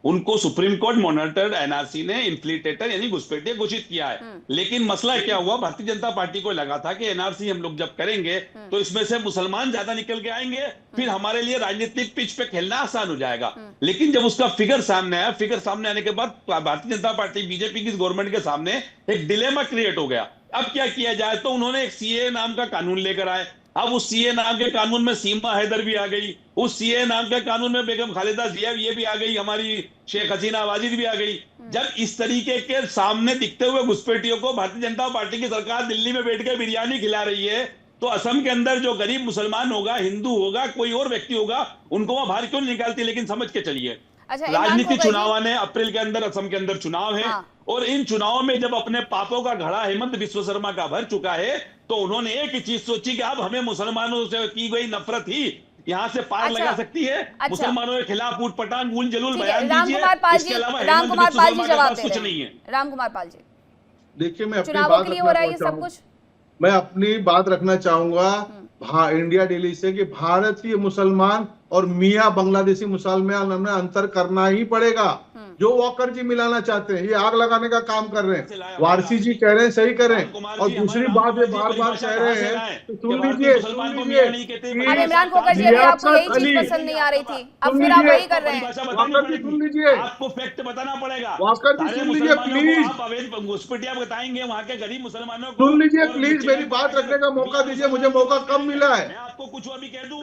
उनको सुप्रीम कोर्ट मॉनिटर्ड एनआरसी ने इन्फ्लिटेटर यानी घुसपैठिए घोषित किया है। लेकिन मसला क्या हुआ, भारतीय जनता पार्टी को लगा था कि एनआरसी हम लोग जब करेंगे तो इसमें से मुसलमान ज्यादा निकल के आएंगे, फिर हमारे लिए राजनीतिक पिच पे खेलना आसान हो जाएगा। लेकिन जब उसका फिगर सामने आया, फिगर सामने आने के बाद भारतीय जनता पार्टी बीजेपी की गवर्नमेंट के सामने एक डिलेमा क्रिएट हो गया। अब क्या किया जाए, तो उन्होंने एक सीए नाम का कानून लेकर आए। अब उस सीए नाम के कानून में सीमा हैदर भी आ गई, उस सीए नाम के कानून में बेगम खालिदा जिया ये भी आ गई, हमारी शेख हसीना वाजिद भी आ गई। जब इस तरीके के सामने दिखते हुए घुसपैठियों को भारतीय जनता पार्टी की सरकार दिल्ली में बैठ के बिरयानी खिला रही है तो असम के अंदर जो गरीब मुसलमान होगा, हिंदू होगा, कोई और व्यक्ति होगा, उनको वहां बाहर क्यों नहीं निकालती? लेकिन समझ के चलिए, अच्छा, इमरान राजनीति खोखर जी- चुनाव आने अप्रैल के अंदर असम के अंदर चुनाव है। हाँ। और इन चुनावों में जब अपने पापों का घड़ा हेमंत बिस्व शर्मा का भर चुका है, तो उन्होंने एक ही चीज सोची कि अब हमें मुसलमानों से की गई नफरत ही यहाँ से पार अच्छा। लगा सकती है। अच्छा। मुसलमानों के खिलाफ ऊट पटांग गूंज जलूल ठीक है, बयान राम दीजिए, कुमार पाल इसके जी, अलावा राम हेमंत कुमार बिस्व पाल जी शर्मा के जवाब पास दे कुछ रहे नहीं है। हैं। राम कुमार पाल जी, देखिए, मैं अपनी चुनावों बात के लिए हो रखना रहा है ये सब चाहूंगा। कुछ? मैं अपनी बात रखना चाहूंगा इंडिया डेली से कि भारतीय मुसलमान और मियाँ बांग्लादेशी मुसलमान में अंतर करना ही पड़ेगा। जो वॉकर जी मिलाना चाहते हैं, ये आग लगाने का काम कर रहे हैं। वारसी जी कह रहे हैं, सही कर रहे हैं। और दूसरी बात ये बार बार कह रहे हैं, तो सुन लीजिए अब इमरान खोखर जी, अभी आपको यही चीज पसंद नहीं आ रही थी, अब फिर आप वही कर रहे हैं। वाकर जी सुन लीजिए, आपको फैक्ट बताना पड़ेगा। वाकर जी सुन लीजिए प्लीज, आप अवैध घुसपैठिया बताएंगे वहां के गरीब मुसलमानों को। सुन लीजिए और प्लीज, मेरी बात रखने का मौका दीजिए, मुझे मौका कम मिला है। मैं आपको कुछ अभी कह दूं,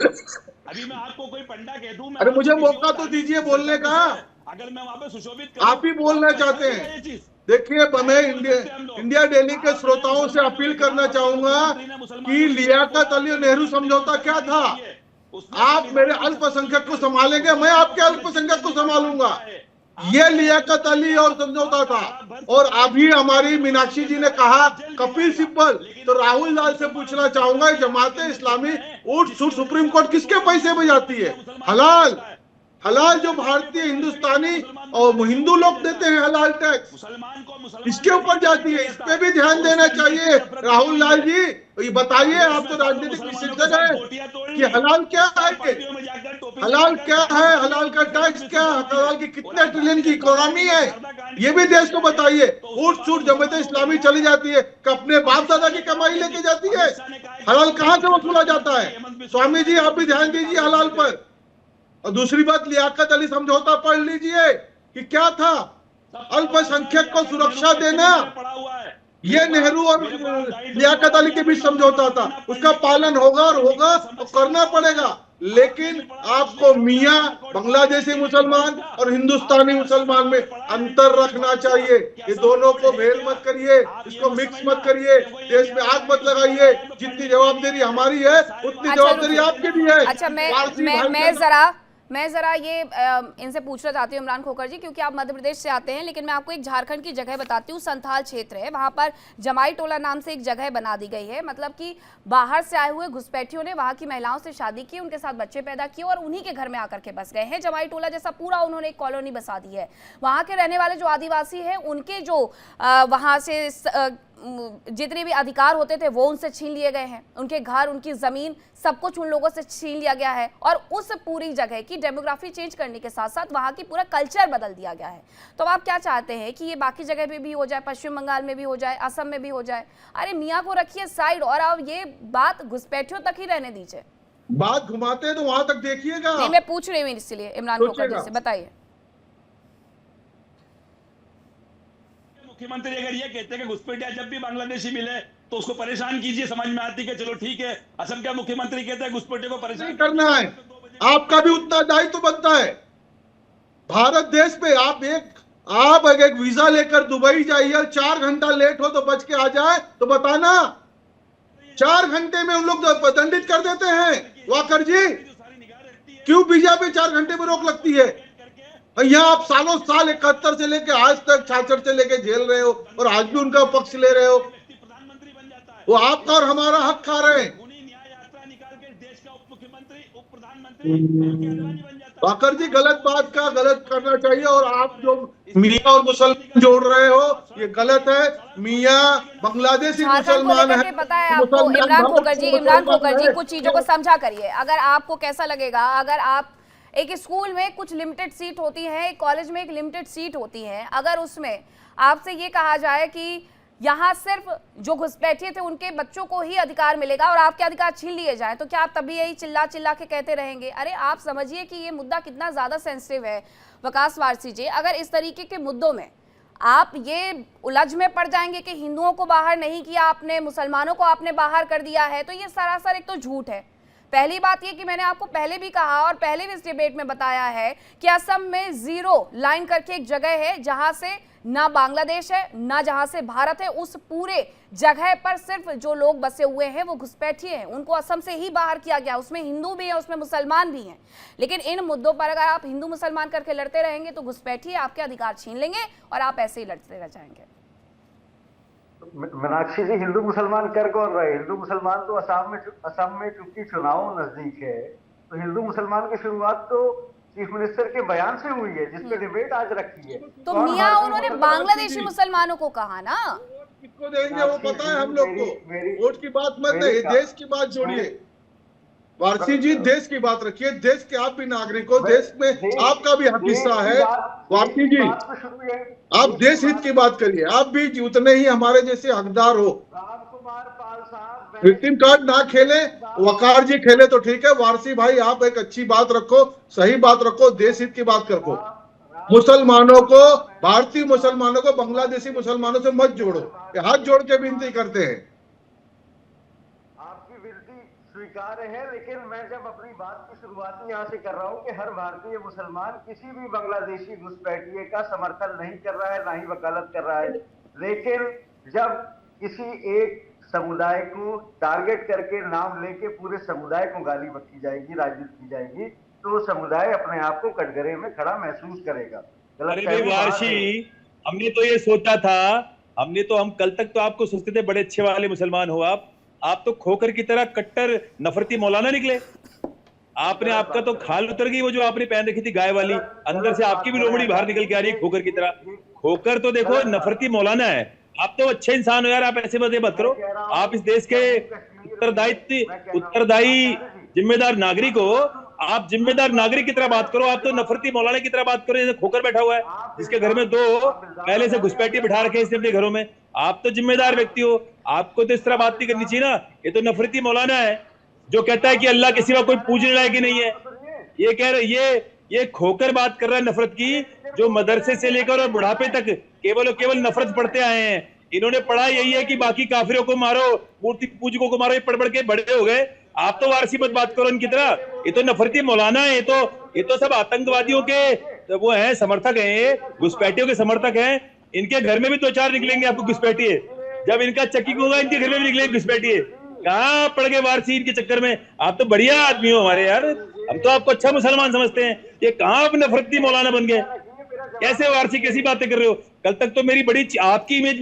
अभी मैं आपको कोई पंडा कह दूं, मैं अरे आपको मुझे किसी मौका और तो धार्मिक दीजिए बोलने का। अगर मैं वहां पे सुशोभित आप ही बोलना चाहते हैं। देखिए, मैं इंडिया डेली के श्रोताओं से अपील करना चाहूंगा कि लियाकत अली और नेहरू समझौता क्या था। आप मेरे अल्पसंख्यक को संभालेंगे, मैं आपके अल्पसंख्यक को संभालूंगा। ये लियाकत अली और समझौता था। और अभी हमारी मीनाक्षी जी ने कहा कपिल सिब्बल, तो राहुल लाल से पूछना चाहूंगा, जमाते इस्लामी ऊट सूट सुप्रीम कोर्ट किसके पैसे में जाती है? हलाल हलाल जो भारतीय हिंदुस्तानी और हिंदू लोग देते हैं हलाल टैक्स, इसके ऊपर जाती है। इस पे भी ध्यान देना चाहिए राहुल लाल जी। ये बताइए, आप तो राजनीतिक विशेषज्ञ हैं कि हलाल क्या है, हलाल क्या है, हलाल का टैक्स क्या है, हलाल की कितने ट्रिलियन की इकोनॉमी है, ये भी देश को बताइए। ऊट सूट जमात इस्लामी चली जाती है कि अपने बाप दादा की कमाई लेके जाती है? हलाल कहां से वसूला जाता है? स्वामी जी, आप भी ध्यान दीजिए हलाल पर। और दूसरी बात, लियाकत अली समझौता पढ़ लीजिए कि क्या था। अल्पसंख्यक को सुरक्षा देना, ये नेहरू और लियाकत अली के बीच समझौता था। उसका पालन होगा और करना पड़ेगा। लेकिन आपको मियाँ बांग्लादेशी मुसलमान और हिंदुस्तानी मुसलमान में अंतर रखना चाहिए। ये दोनों को भेद मत करिए, इसको मिक्स मत करिए, देश में आग मत लगाइए। जितनी जवाबदेरी हमारी है, उतनी जवाबदेरी आपकी भी है। अच्छा, मैं जरा ये इनसे पूछना चाहती हूँ इमरान खोखर जी, क्योंकि आप मध्य प्रदेश से आते हैं, लेकिन मैं आपको एक झारखंड की जगह बताती हूँ। संथाल क्षेत्र है, वहाँ पर जमाई टोला नाम से एक जगह बना दी गई है। मतलब कि बाहर से आए हुए घुसपैठियों ने वहाँ की महिलाओं से शादी की, उनके साथ बच्चे पैदा किए और उन्हीं के घर में आकर के बस गए हैं। जमाई टोला जैसा पूरा उन्होंने एक कॉलोनी बसा दी है। वहाँ के रहने वाले जो आदिवासी हैं, उनके जो वहाँ से जितने भी अधिकार होते थे वो उनसे छीन लिए गए हैं। उनके घर, उनकी जमीन, सब कुछ उन लोगों से छीन लिया गया है। और उस पूरी जगह की डेमोग्राफी चेंज करने के साथ साथ वहां की पूरा कल्चर बदल दिया गया है। तो आप क्या चाहते हैं कि ये बाकी जगह पे भी हो जाए, पश्चिम बंगाल में भी हो जाए, असम में भी हो जाए? अरे मियाँ को रखिए साइड और अब ये बात घुसपैठियों तक ही रहने दीजिए। बात घुमाते हैं तो वहां तक देखिएगा। नहीं, मैं पूछ रही हूँ इसलिए इमरान खोखर जी से, बताइए। मुख्यमंत्री अगर ये कहते हैं कि घुसपैठिया जब भी बांग्लादेशी मिले तो उसको परेशान कीजिए, समझ में आती है, चलो ठीक है। असम का मुख्यमंत्री कहता है घुसपैठियों को परेशान करना है, आपका भी उत्तरदायित्व तो बनता है। भारत देश पे आप एक वीजा लेकर दुबई जाइए और 4 घंटा लेट हो तो बच के आ जाए तो बताना। 4 घंटे में उन लोग दंडित कर देते हैं। वाकर जी, क्यों वीजा पे 4 घंटे में रोक लगती है? यहाँ आप सालों साल 71 से लेके आज तक 66 से लेके झेल रहे हो और आज भी उनका पक्ष ले रहे हो। वो आपका और हमारा हक खा रहे हैं। वाकर जी, गलत बात का गलत करना चाहिए। और आप जो मियाँ और मुसलमान जोड़ रहे हो, ये गलत है। मियाँ बांग्लादेशी मुसलमान है। पता है आपको इमरान खोखर जी, कुछ चीजों को समझा करिए। अगर आपको कैसा लगेगा, अगर आप एक स्कूल में कुछ लिमिटेड सीट होती है, एक कॉलेज में एक लिमिटेड सीट होती है, अगर उसमें आपसे ये कहा जाए कि यहाँ सिर्फ जो घुसपैठिए थे उनके बच्चों को ही अधिकार मिलेगा और आपके अधिकार छीन लिए जाए, तो क्या आप तभी यही चिल्ला चिल्ला के कहते रहेंगे? अरे आप समझिए कि ये मुद्दा कितना ज्यादा सेंसिटिव है वकास वारसी जी। अगर इस तरीके के मुद्दों में आप ये उलझ में पड़ जाएंगे कि हिंदुओं को बाहर नहीं किया आपने, मुसलमानों को आपने बाहर कर दिया है, तो ये सरासर एक तो झूठ है। पहली बात ये कि मैंने आपको पहले भी कहा और पहले भी इस डिबेट में बताया है कि असम में 0 लाइन करके एक जगह है जहां से ना बांग्लादेश है ना जहां से भारत है। उस पूरे जगह पर सिर्फ जो लोग बसे हुए हैं वो घुसपैठिए हैं, उनको असम से ही बाहर किया गया। उसमें हिंदू भी है, उसमें मुसलमान भी हैं। लेकिन इन मुद्दों पर अगर आप हिंदू मुसलमान करके लड़ते रहेंगे तो घुसपैठिए आपके अधिकार छीन लेंगे और आप ऐसे ही लड़ते रह जाएंगे। मीनाक्षी जी, हिंदू मुसलमान कर कौन रहे? हिंदू मुसलमान तो असम में चूंकि चुनाव नजदीक है, तो हिंदू मुसलमान की शुरुआत तो चीफ मिनिस्टर के बयान से हुई है, जिसपे डिबेट आज रखी है। तो मियां उन्होंने बांग्लादेशी मुसलमानों को कहा ना, किसको देंगे वो पता है हम लोग को। वोट की बात मत नहीं, देश की बात जोड़िए। वारसी जी, देश की बात रखिए। देश के आप भी नागरिक हो, देश में आपका भी हक हिस्सा है। वारसी जी, आप देश हित की बात करिए, आप भी उतने ही हमारे जैसे हकदार हो। विक्टिम कार्ड ना खेले, वकार जी खेले तो ठीक है। वारसी भाई, आप एक अच्छी बात रखो, सही बात रखो, देश हित की बात रखो। मुसलमानों को, भारतीय मुसलमानों को बांग्लादेशी मुसलमानों से मत जोड़ो, हाथ जोड़ के विनती करते हैं। आपकी विनती स्वीकार है, लेकिन मैं जब अपनी बात की शुरुआत यहाँ से कर रहा हूँ कि हर भारतीय मुसलमान किसी भी बांग्लादेशी घुसपैठिए का समर्थन नहीं कर रहा है, ना ही वकालत कर रहा है। लेकिन जब किसी एक समुदाय को टारगेट करके नाम लेके पूरे समुदाय को गाली बकी जाएगी, राजनीति की जाएगी, तो समुदाय अपने आप को कटघरे में खड़ा महसूस करेगा। अरे भाई वारसी, हमने तो ये सोचा था, हम कल तक तो आपको सोचते थे बड़े अच्छे वाले मुसलमान हो आप तो खोकर की तरह कट्टर नफरती मौलाना निकले। आपने, आपका तो खाल उतर गई, वो जो आपने पहन रखी थी गाय वाली, अंदर से आपकी भी लोमड़ी बाहर निकल के आ रही है खोकर की तरह। खोकर तो देखो नफरती मौलाना है, आप तो अच्छे इंसान हो यार, आप ऐसे मत करो। आप इस देश के उत्तरदायी जिम्मेदार नागरिक हो, आप जिम्मेदार नागरिक की तरह बात करो। आप तो नफरती मौलाना की तरह बात करो, जैसे खोकर बैठा हुआ है, जिसके घर में 2 पहले से घुसपैठी बिठा रखे इसने अपने घरों में। आप तो जिम्मेदार व्यक्ति हो, आपको तो इस तरह बात नहीं करनी चाहिए ना। ये तो नफरती मौलाना है जो कहता है कि अल्लाह के सिवा कोई पूजने लायक ही नहीं है। ये कह रहे, ये खोकर बात कर रहा है नफरत की, जो मदरसे से लेकर और बुढ़ापे तक केवल और केवल नफरत पढ़ते आए हैं। इन्होंने पढ़ा यही है कि बाकी काफिरों को मारो, मूर्ति पूजकों को मारो, ये पढ़ के बड़े हो गए। आप तो वारसी मत बात करो इनकी तरह, ये तो नफरती मौलाना है। ये तो सब आतंकवादियों के वो हैं, समर्थक हैं, घुसपैठियों के समर्थक हैं। इनके घर में भी 2-4 निकलेंगे आपको घुसपैठिए, जब इनका चेकिंग होगा इनके घर में भी निकलेंगे घुसपैठिए। कहाँ पड़ गए वारसी इनके चक्कर में? आप तो बढ़िया आदमी हो हमारे यार, हम तो आपको अच्छा मुसलमान समझते हैं। ये कहाँ आप नफरती मौलाना बन गए? कैसे वारसी, कैसी बातें कर रहे हो? कल तक तो मेरी आपकी इमेज,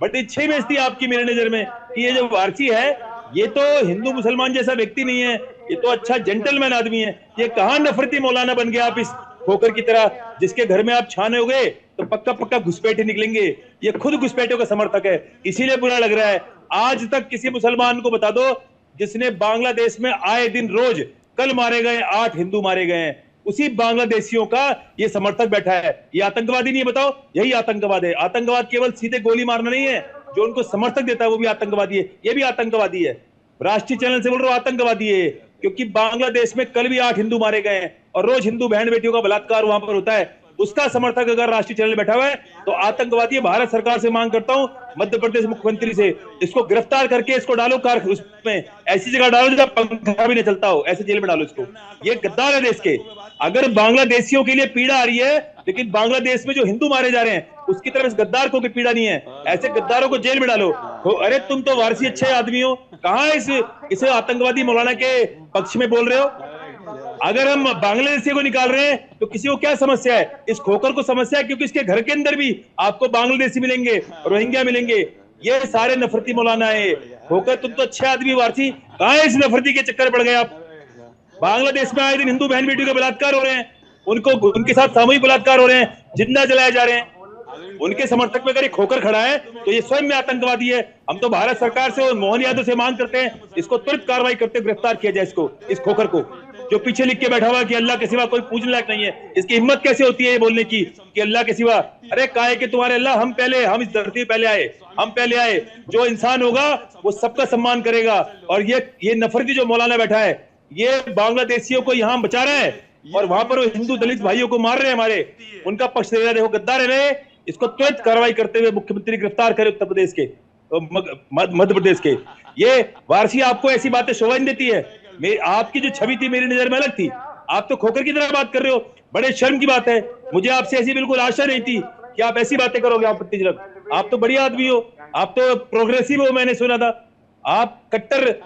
बड़ी अच्छी इमेज थी आपकी मेरे नजर में कि ये जो वारसी है ये तो हिंदू मुसलमान जैसा व्यक्ति नहीं है, ये तो अच्छा जेंटलमैन आदमी है। ये कहाँ नफरती मौलाना बन गया आप इस खोकर की तरह, जिसके घर में आप छाने हो गए तो पक्का घुसपैठे निकलेंगे। ये खुद घुसपैठियों का समर्थक है, इसीलिए बुरा लग रहा है। आज तक किसी मुसलमान को बता दो जिसने बांग्लादेश में आए दिन रोज, कल मारे गए 8 हिंदू मारे गए हैं, उसी बांग्लादेशियों का ये समर्थक बैठा है। ये आतंकवादी नहीं है? बताओ, यही आतंकवाद है। आतंकवाद केवल सीधे गोली मारना नहीं है, जो उनको समर्थक देता है वो भी आतंकवादी है। ये भी आतंकवादी है, राष्ट्रीय चैनल से बोल रहा हूं आतंकवादी है, क्योंकि बांग्लादेश में कल भी 8 हिंदू मारे गए हैं और रोज हिंदू बहन बेटियों का बलात्कार वहां पर होता है। उसका समर्थक अगर राष्ट्रीय चैनल बैठा हुआ है तो आतंकवादी है। भारत सरकार से मांग करता हूं, मध्य प्रदेश मुख्यमंत्री से, इसको गिरफ्तार करके इसको डालो उसमें, ऐसी जगह डालो जहां पंखा भी नहीं चलता हो, ऐसे जेल में डालो इसको। ये गद्दार है देश के। अगर बांग्लादेशियों के लिए पीड़ा आ रही है, लेकिन बांग्लादेश में जो हिंदू मारे जा रहे हैं उसकी तरफ इस गद्दार को कोई पीड़ा नहीं है, ऐसे गद्दारों को जेल में डालो। अरे तुम तो वारसी अच्छे आदमी हो, कहाँ इसे आतंकवादी मौलाना के पक्ष में बोल रहे हो? अगर हम बांग्लादेशी को निकाल रहे हैं तो किसी को क्या समस्या है? इस खोकर को समस्या है, क्योंकि इसके घर के अंदर भी आपको बांग्लादेशी मिलेंगे, रोहिंग्या मिलेंगे। ये सारे नफरती मौलाना है। खोकर तुम तो अच्छे आदमी वारसी, कहाँ इस नफरती के चक्कर पड़ गए आप? बांग्लादेश में आए दिन हिंदू बहन बेटियों के बलात्कार हो रहे हैं, उनके साथ सामूहिक बलात्कार हो रहे हैं, जिंदा जलाए जा रहे हैं। उनके समर्थक में अगर खोकर खड़ा है तो ये स्वयं में आतंकवादी है। हम तो भारत सरकार से और मोहन यादव से मांग करते हैं, इसको तुरंत कार्रवाई करते गिरफ्तार किया जाए इसको, इस खोकर को, जो पीछे लिख के बैठा हुआ कि अल्लाह के सिवा कोई पूजने लायक नहीं है। इसकी हिम्मत कैसे होती है ये बोलने की कि अल्लाह के सिवा? अरे काहे के तुम्हारे अल्लाह, हम इस धरती पहले आए। जो इंसान होगा वो सबका सम्मान करेगा। और ये नफरती जो मौलाना बैठा है, ये बांग्लादेशियों को यहाँ बचा रहा है और वहां पर वो हिंदू दलित भाइयों को मार रहे हैं, हमारे उनका पक्ष ले रहे हैं। देखो गद्दार है, इसको तुरंत कार्रवाई करते हुए मुख्यमंत्री गिरफ्तार करे उत्तर प्रदेश के, मध्य प्रदेश के। ये वारसी आपको ऐसी बातें शोभा नहीं देती है? आपकी जो छवि थी मेरी नजर में अलग थी। आप तो खोकर की तरह बात कर रहे हो, बड़े शर्म की बात है। मुझे आपसे ऐसी बिल्कुल आशा नहीं थी कि आप ऐसी बातें करोगे। आप तो बढ़िया आदमी हो, आप तो प्रोग्रेसिव हो, मैंने सुना था। आप कट्टर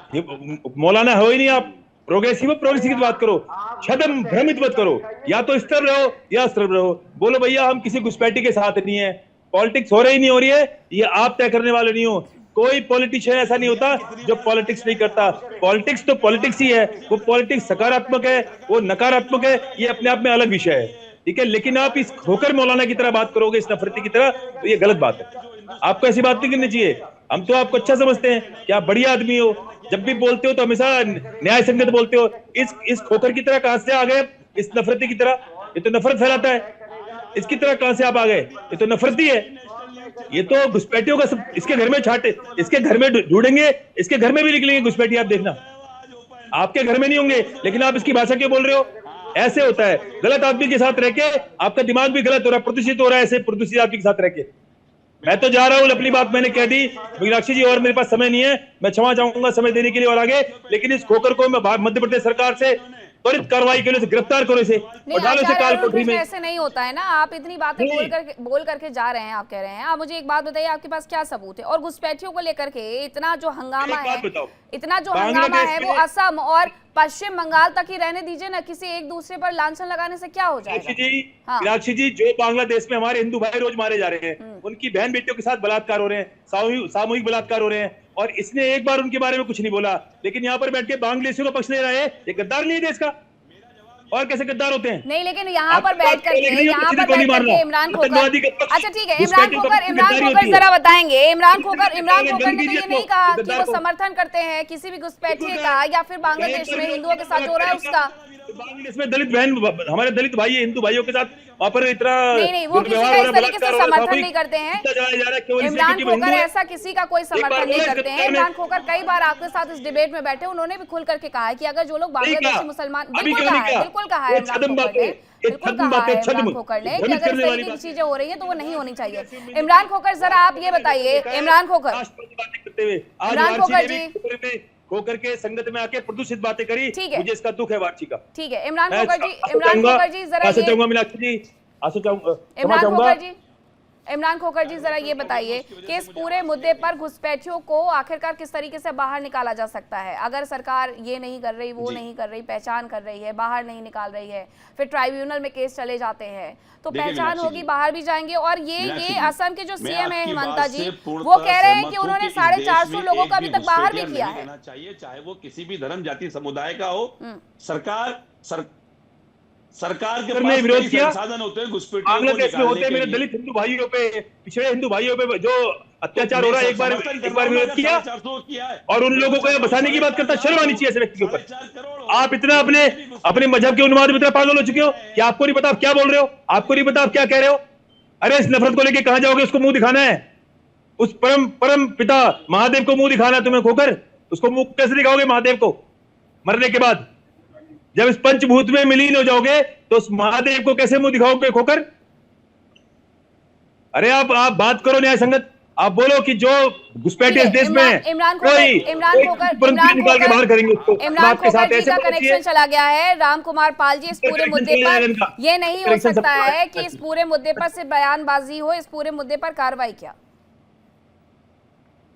मौलाना हो ही नहीं, आप प्रोग्रेसिव की बात करो। छदम भ्रमित मत करो, या तो इस तरफ रहो या उस तरफ रहो। बोलो भैया हम किसी घुसपैठी के साथ नहीं है, पॉलिटिक्स हो रही नहीं हो रही है, ये आप तय करने वाले नहीं हो। कोई पॉलिटिशियन ऐसा नहीं होता जो पॉलिटिक्स नहीं करता। पॉलिटिक्स तो पॉलिटिक्स ही है, वो पॉलिटिक्स सकारात्मक है, वो नकारात्मक है, ये अपने आप में अलग विषय है, ठीक है। लेकिन आप इस खोकर मौलाना की तरह बात करोगे, इस नफरती की तरह, तो ये गलत बात है। आपको ऐसी बात नहीं करनी चाहिए। हम तो आपको अच्छा समझते हैं कि आप बढ़िया आदमी हो, जब भी बोलते हो तो हमेशा न्याय संगत बोलते हो। इस खोकर की तरह कहां से आ गए, इस नफरती की तरह? ये तो नफरत फैलाता है। इसकी तरह कहां से आप आ गए? ये तो नफरती है, ये तो घुसपैठियों का सब इसके घर में छाटे, इसके घर में ढूंढेंगे, इसके घर में भी निकलेंगे घुसपैठी, आप देखना। आपके घर में नहीं होंगे, लेकिन आप इसकी भाषा क्यों बोल रहे हो? ऐसे होता है, गलत आदमी के साथ रह के आपका दिमाग भी गलत हो रहा है, प्रदूषित हो रहा है ऐसे प्रदूषित आदमी के साथ रह के। मैं तो जा रहा हूं, अपनी बात मैंने कह दी मीनाक्षी जी, और मेरे पास समय नहीं है, मैं क्षमा चाहूंगा समय देने के लिए और आगे। लेकिन इस खोकर को मैं मध्य प्रदेश सरकार से त्वरित कार्रवाई के लिए गिरफ्तार करो इसे और डालो इसे काल कोठरी में। ऐसे नहीं होता है ना, आप इतनी बातें बोल करके जा रहे हैं, आप कह रहे हैं। आप मुझे एक बात बताइए, आपके पास क्या सबूत है? और घुसपैठियों को लेकर के इतना जो हंगामा है, वो असम और पश्चिम बंगाल तक ही रहने दीजिए ना, किसी एक दूसरे पर लांछन लगाने से क्या हो जाएगा? मीनाक्षी जी, जो बांग्लादेश में हमारे हिंदू भाई रोज मारे जा रहे हैं, उनकी बहन बेटियों के साथ बलात्कार हो रहे हैं, सामूहिक बलात्कार हो रहे हैं, और इसने एक बार उनके बारे में कुछ नहीं बोला। लेकिन यहाँ पर बैठ के बांग्लादेशियों का पक्ष ले रहा है। ये गद्दार नहीं है देश का? और कैसे गद्दार होते हैं? नहीं, लेकिन यहाँ पर बैठ करके इमरान खोकर, अच्छा ठीक है, इमरान खोकर जरा बताएंगे, इमरान खोकर ने तो ये नहीं कहा कि वो समर्थन करते हैं किसी भी घुसपैठिए का, या फिर बांग्लादेश में हिंदुओं के साथ हो रहा है उसका। बांग्लादेश में दलित बहन, हमारे दलित भाई हिंदू भाइयों के साथ वहाँ पर इतना नहीं, वो किसी का इस तरीके से समर्थन नहीं करते हैं। इमरान खोकर ऐसा किसी का कोई समर्थन नहीं करते हैं। इमरान खोकर कई बार आपके साथ इस डिबेट में बैठे, उन्होंने भी खुल करके कहा है कि अगर जो लोग बांग्लादेशी मुसलमान, बिल्कुल कहा है इमरान खोकर ने, कि अगर इस तरीके की चीजें हो रही है तो वो नहीं होनी चाहिए। इमरान खोकर जरा आप ये बताइए, इमरान खोकर जी खोकर के संगत में आके प्रदूषित बातें करी, मुझे इसका दुख है वार्ची का। ठीक है, इमरान खोकर जी जरा इमरान खोकर जी जरा ये बताइए कि इस पूरे मुद्दे पर घुसपैठियों को आखिरकार किस तरीके से बाहर निकाला जा सकता है? अगर सरकार ये नहीं कर रही, वो नहीं कर रही, पहचान कर रही है, बाहर नहीं निकाल रही है, फिर ट्राइब्यूनल में केस चले जाते हैं, तो पहचान होगी, बाहर भी जाएंगे। और ये असम के जो सीएम है हिमंता जी, वो कह रहे हैं कि उन्होंने 450 लोगों का अभी तक बाहर भी किया है। चाहे वो किसी भी धर्म जाति समुदाय का हो, सरकार के पास विरोध किया, साधन होते हैं बांग्लादेश में होते हैं। मेरे दलित हिंदू भाइयों पे, पिछड़े हिंदू भाइयों पे जो अत्याचार हो रहा है, एक बार विरोध किया, और उन लोगों को बसाने की बात करता। शर्म आनी चाहिए ऐसे व्यक्ति के ऊपर। आप इतना अपने मजहब के उन्माद में इतना पागल हो चुके हो कि आपको नहीं पता आप क्या बोल रहे हो, आपको नहीं पता आप क्या कह रहे हो। अरे इस नफरत को लेके कहां जाओगे? उसको मुंह दिखाना है, उस परम पिता महादेव को मुंह दिखाना है तुम्हें खोकर। उसको मुंह कैसे दिखाओगे महादेव को मरने के बाद? जब इस पंचभूत में विलीन हो जाओगे तो उस महादेव को कैसे मुंह दिखाओगे खोकर? अरे आप बात करो न्याय संगत, आप बोलो कि जो घुसपैठे इस देश में इमरान खोकर जी का कनेक्शन चला गया है। राम कुमार पाल जी, इस पूरे मुद्दे पर ये नहीं हो सकता है कि इस पूरे मुद्दे पर सिर्फ बयानबाजी हो, इस पूरे मुद्दे पर कार्रवाई क्या?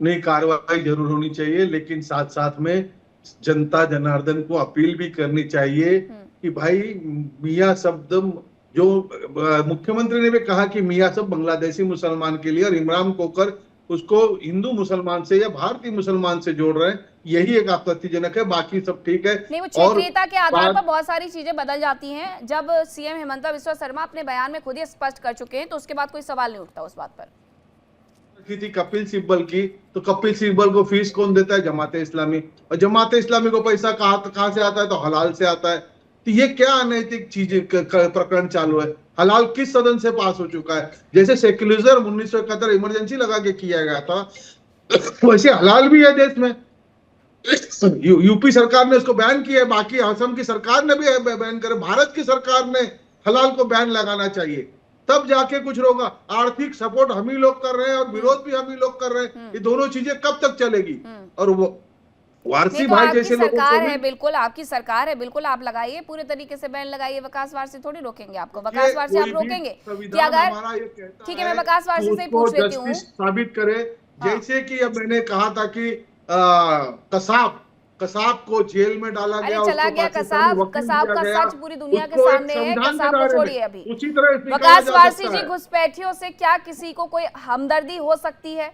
नहीं, कार्रवाई जरूर होनी चाहिए, लेकिन साथ साथ में जनता जनार्दन को अपील भी करनी चाहिए कि भाई मियां शब्द, जो मुख्यमंत्री ने भी कहा कि मियां सब बांग्लादेशी मुसलमान के लिए, और इमरान खोकर उसको हिंदू मुसलमान से या भारतीय मुसलमान से जोड़ रहे हैं, यही एक आपत्तिजनक है। बाकी सब ठीक है। नहीं, वो क्षेत्रीयता के आधार पर बहुत सारी चीजें बदल जाती हैं। जब सीएम हिमंता बिस्वा शर्मा अपने बयान में खुद ही स्पष्ट कर चुके हैं, तो उसके बाद कोई सवाल नहीं उठता उस बात पर। थी कपिल सिब्बल की, तो कपिल सिब्बल को फीस कौन देता है? जमाते इस्लामी। और जमाते इस्लामी को पैसा कहां से आता है? तो हलाल से आता है। तो ये क्या अनैतिक चीज प्रकरण चालू है? हलाल किस सदन से पास हो चुका है? जैसे सेक्युलरिज्म 1971 इमरजेंसी लगा के किया गया था, वैसे हलाल भी है देश में। यूपी सरकार ने उसको बैन किया है, बाकी असम की सरकार ने भी बैन करे। भारत की सरकार ने हलाल को बैन लगाना चाहिए, तब जाके कुछ होगा। आर्थिक सपोर्ट हम ही लोग कर रहे हैं और विरोध भी हम ही लोग कर रहे हैं। ये दोनों चीजें कब तक चलेगी? और वो वारसी नहीं, तो भाई आपकी जैसे लोगों सरकार को है, भी बिल्कुल आपकी सरकार है, बिल्कुल आप लगाइए पूरे तरीके से बैन लगाइए। वकास वारसी थोड़ी रोकेंगे आपको, वकास वारसी आप कोई भी रोकेंगे कि संविधान अगर, हमारा ये कहता ठीक है मैं वकास कि वारसी से ही उसको पूछ लेती हूँ। जस्टिस साबित करे। हाँ। जैसे कि अब मैंने कहा था कि कसाब को जेल में डाला अरे गया, चला उसको गया पाकिस्तानी कसाब, वकील कसाब दिया का गया, सच पूरी दुनिया के उसको एक सामने है। संविधान के कसाब को दायरे में छोड़िए अभी, उसी तरह स्वीकारा वकास जा वारसी सकता जी, है। घुसपैठियों से क्या किसी को कोई हमदर्दी हो सकती है?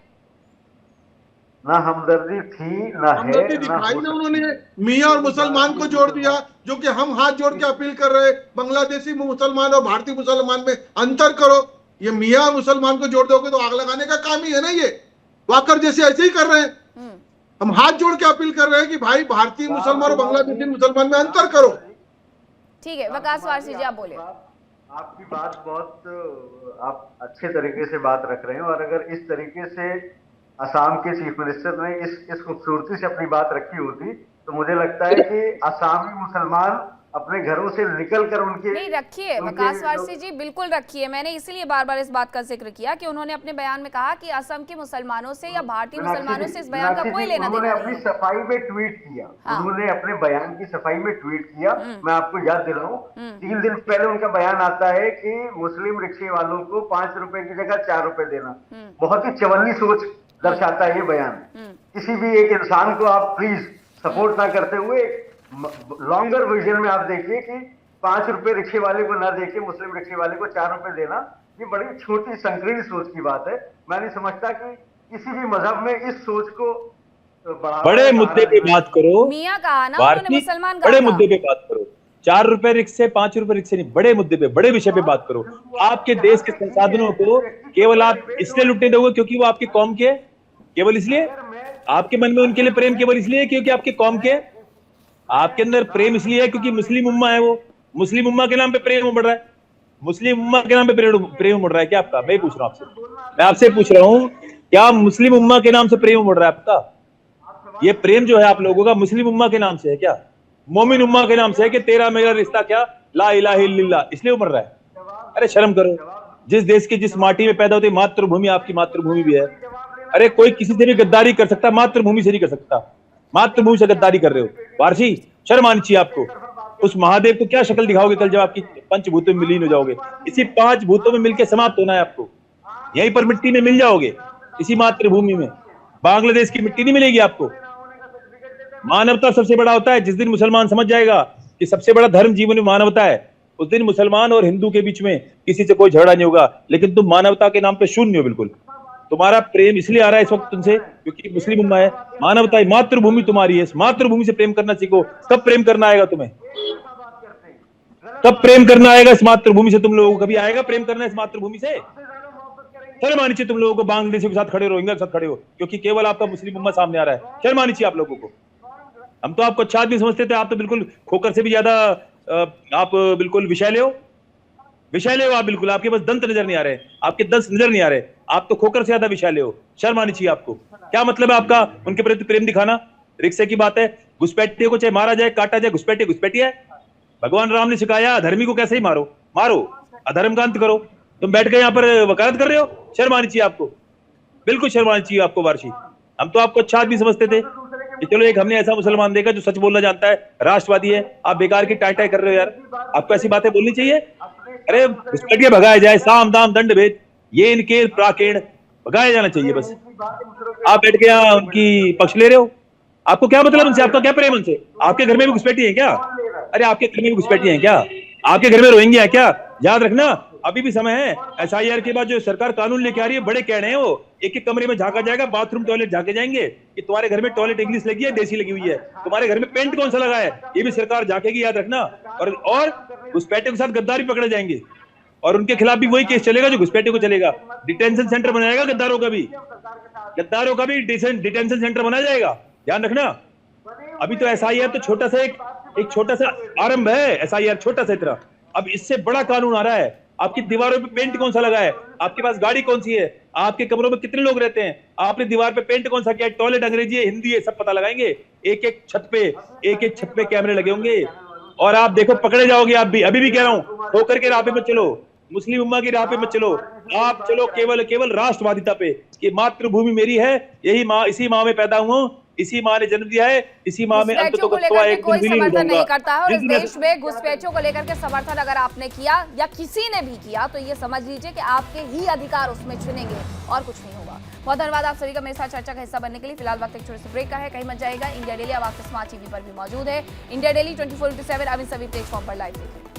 ना हमदर्दी थी, ना है, हमदर्दी ना दिखाई हो ना, सकती उन्होंने है। मियां और मुसलमान को जोड़ दिया, जो कि हम हाथ जोड़ के अपील कर रहे हैं, बांग्लादेशी मुसलमान और भारतीय मुसलमान में अंतर करो। ये मियां और मुसलमान को जोड़ दोगे तो आग लगाने का काम ही है ना। ये वाकर जैसे ऐसे ही कर रहे हैं। हम हाथ जोड़ के अपील कर रहे हैं कि भाई भारतीय मुसलमान और बांग्लादेशी मुसलमान में अंतर करो। ठीक है वकास वारसी जी आप बोले। आपकी बात बहुत आप अच्छे तरीके से बात रख रहे हैं, और अगर इस तरीके से असम के चीफ मिनिस्टर ने इस खूबसूरती से अपनी बात रखी होती तो मुझे लगता है कि असमी मुसलमान अपने घरों से निकल कर उनके नहीं रखिए वकास वारसी जी, बिल्कुल रखिए। मैंने इसलिए बार बार इस बात का जिक्र किया कि उन्होंने अपने बयान में कहा कि असम के मुसलमानों से या भारतीय मुसलमानों से इस बयान का कोई लेना देना उन्होंने अपनी नहीं है। सफाई में ट्वीट किया। हाँ। उन्होंने अपने बयान की सफाई में ट्वीट किया। मैं आपको याद दिलाऊं, 3 दिन पहले उनका बयान आता है कि मुस्लिम रिक्शे वालों को 5 रुपए की जगह 4 रुपए देना। बहुत ही चवन्नी सोच दर्शाता है ये बयान। किसी भी एक इंसान को आप प्लीज सपोर्ट ना करते हुए लॉन्गर विजन में आप देखिए कि 5 रुपए रिक्शे वाले को ना देके मुस्लिम रिक्शे वाले को 4 रुपए देना, ये बड़ी छोटी संकीर्ण सोच की बात है। मैं नहीं समझता कि किसी भी मजहब में इस सोच को बड़े मुद्दे पे बात करो। मियां कहा ना उन्होंने, मुसलमान कहा बड़े था। मुद्दे पे बात करो। 4 रुपए रिक्शे 5 रुपए रिक्शे नहीं, बड़े मुद्दे पे, बड़े विषय पे बात करो। आपके देश के संसाधनों को केवल आप इसलिए लुटने दोगे क्योंकि वो आपके कौम के, केवल इसलिए आपके मन में उनके लिए प्रेम केवल इसलिए क्योंकि आपके कौम के, आपके अंदर प्रेम इसलिए है क्योंकि मुस्लिम उम्मा है। वो मुस्लिम उम्मा के नाम पे प्रेम उमड़ रहा है, मुस्लिम उम्मा के नाम पे प्रेम उमड़ रहा है क्या आपका? मैं पूछ रहा हूं आपसे, मैं आपसे पूछ रहा हूं, क्या मुस्लिम उम्मा के नाम से प्रेम उमड़ रहा है आपका? ये प्रेम जो है आप लोगों का मुस्लिम उम्मा के नाम से है क्या? मोमिन उम्मा के नाम से है कि तेरा मेरा रिश्ता क्या ला इलाहा इल्लल्लाह, इसलिए उमड़ रहा है? अरे शर्म करो। जिस देश की जिस माटी में पैदा होती है, मातृभूमि आपकी मातृभूमि भी है। अरे कोई किसी से भी गद्दारी कर सकता, मातृभूमि से नहीं कर सकता। मातृभूमि से गद्दारी कर रहे हो वारसी, शर्म आनी चाहिए आपको। उस महादेव को क्या शक्ल दिखाओगे कल जब आपकी पंचभूतों में विलीन हो जाओगे? इसी 5 भूतों में मिलकर समाप्त होना है आपको। यहीं पर मिट्टी में मिल जाओगे, इसी मातृभूमि में। बांग्लादेश की मिट्टी नहीं मिलेगी आपको। मानवता सबसे बड़ा होता है। जिस दिन मुसलमान समझ जाएगा कि सबसे बड़ा धर्म जीवन में मानवता है, उस दिन मुसलमान और हिंदू के बीच में किसी से कोई झगड़ा नहीं होगा। लेकिन तुम मानवता के नाम पे शून्य हो बिल्कुल। तुम्हारा प्रेम इसलिए आ रहा है इस वक्त तुमसे क्योंकि मुस्लिम उम्मा है, मानवता है, मातृभूमि तुम्हारी है। इस मातृभूमि से प्रेम करना सीखो। कब प्रेम करना आएगा तुम्हें? कब प्रेम करना आएगा इस मातृभूमि से? तुम लोगों को कभी आएगा प्रेम करना इस मातृभूमि से? शर्म आनी चाहिए तुम लोगों को। बांग्लादेशी के साथ खड़े हो, रोहिंग्या के साथ खड़े हो, क्योंकि केवल आपका मुस्लिम उम्मा सामने आ रहा है। शर्म आनी चाहिए आप लोगों को। हम तो आपको अच्छा आदमी समझते थे, आप तो बिल्कुल खोकर से भी ज्यादा आप बिल्कुल विषैले हो। विषैले हो आप बिल्कुल। आपके पास दंत नजर नहीं आ रहे, आपके दंत नजर नहीं आ रहे। आप तो खोकर से ज्यादा विषैले हो। शर्म आनी चाहिए आपको। क्या मतलब है आपका उनके प्रति प्रेम दिखाना? रिक्शे की बात है, घुसपैठियों को चाहे मारा जाए, काटा जाए, घुसपैठी घुसपैठी है। भगवान राम ने सिखाया अधर्मी को कैसे ही मारो, मारो, अधर्म का अंत करो। तुम बैठ के यहाँ पर वकालत कर रहे हो। शर्म आनी चाहिए आपको, बिल्कुल शर्म आनी चाहिए आपको वारसी। हम तो आपको अच्छा आदमी समझते थे कि चलो एक हमने ऐसा मुसलमान देखा जो सच बोलना जानता है, राष्ट्रवादी है। आप बेकार की टाई कर रहे हो यार। आपको ऐसी बातें बोलनी चाहिए? अरे घुसपैठिए भगाया जाए, साम दाम दंड भेद, ये इनके प्राकेण भगाया जाना चाहिए बस। आप बैठ के यहाँ उनकी पक्ष ले रहे हो। आपको क्या मतलब उनसे? आपका क्या प्रेम उनसे? आपके घर में भी घुसपैठी है क्या? अरे आपके घर में भी घुसपैठी है क्या? आपके घर में रोहिंग्या है क्या? याद रखना अभी भी समय है। SIR के बाद जो सरकार कानून लेके आ रही है, बड़े कह रहे हैं वो एक एक कमरे में झांका जाएगा, बाथरूम टॉयलेट झांके जाएंगे कि तुम्हारे घर में टॉयलेट इंग्लिश लगी है, देसी लगी हुई है, तुम्हारे घर में पेंट कौन सा लगा है, ये भी सरकार झांकेगी, याद रखना। और घुसपैठियों के साथ गद्दारी पकड़े जाएंगे और उनके खिलाफ भी वही केस चलेगा जो घुसपैठियों को चलेगा। डिटेंशन सेंटर बनाएगा गद्दारों का भी, गद्दारों का भी डिटेंशन सेंटर बनाया जाएगा, ध्यान रखना। अभी तो SIR तो छोटा सा एक छोटा सा आरंभ है। SIR छोटा सा इतना, अब इससे बड़ा कानून आ रहा है। आपकी दीवारों पे पेंट कौन सा लगा है, आपके पास गाड़ी कौन सी है, आपके कमरों में कितने लोग रहते हैं, आपने दीवार पे पेंट कौन सा किया है, टॉयलेट अंग्रेजी है, हिंदी है, सब पता लगाएंगे। एक एक छत पे कैमरे लगे होंगे और आप देखो पकड़े जाओगे आप भी। अभी भी कह रहा हूं, होकर के राह पे मत चलो, मुस्लिम उम्मा की राह पे मत चलो। आप चलो केवल राष्ट्रवादिता पे कि मातृभूमि मेरी है, यही माँ, इसी माँ में पैदा हुआ, इसी माँ ने जन्म दिया है, इसी माँ में अंत घुसपैठियों तो को गत्वा लेकर के एक दिन कोई विलीन समर्थन होगा। नहीं करता है और इस जिस दिन- देश में घुसपैठियों को लेकर के समर्थन अगर आपने किया या किसी ने भी किया तो ये समझ लीजिए कि आपके ही अधिकार उसमें चुनेंगे और कुछ नहीं होगा। बहुत धन्यवाद आप सभी का मेरे साथ चर्चा का हिस्सा बनने के लिए। फिलहाल वक्त एक छोटे से ब्रेक का है, कहीं मत जाएगा। इंडिया डेली अब आपके स्मार्ट टीवी पर भी मौजूद है। इंडिया डेली 24/7 अब इन सभी प्लेटफॉर्म पर लाइव देखिए।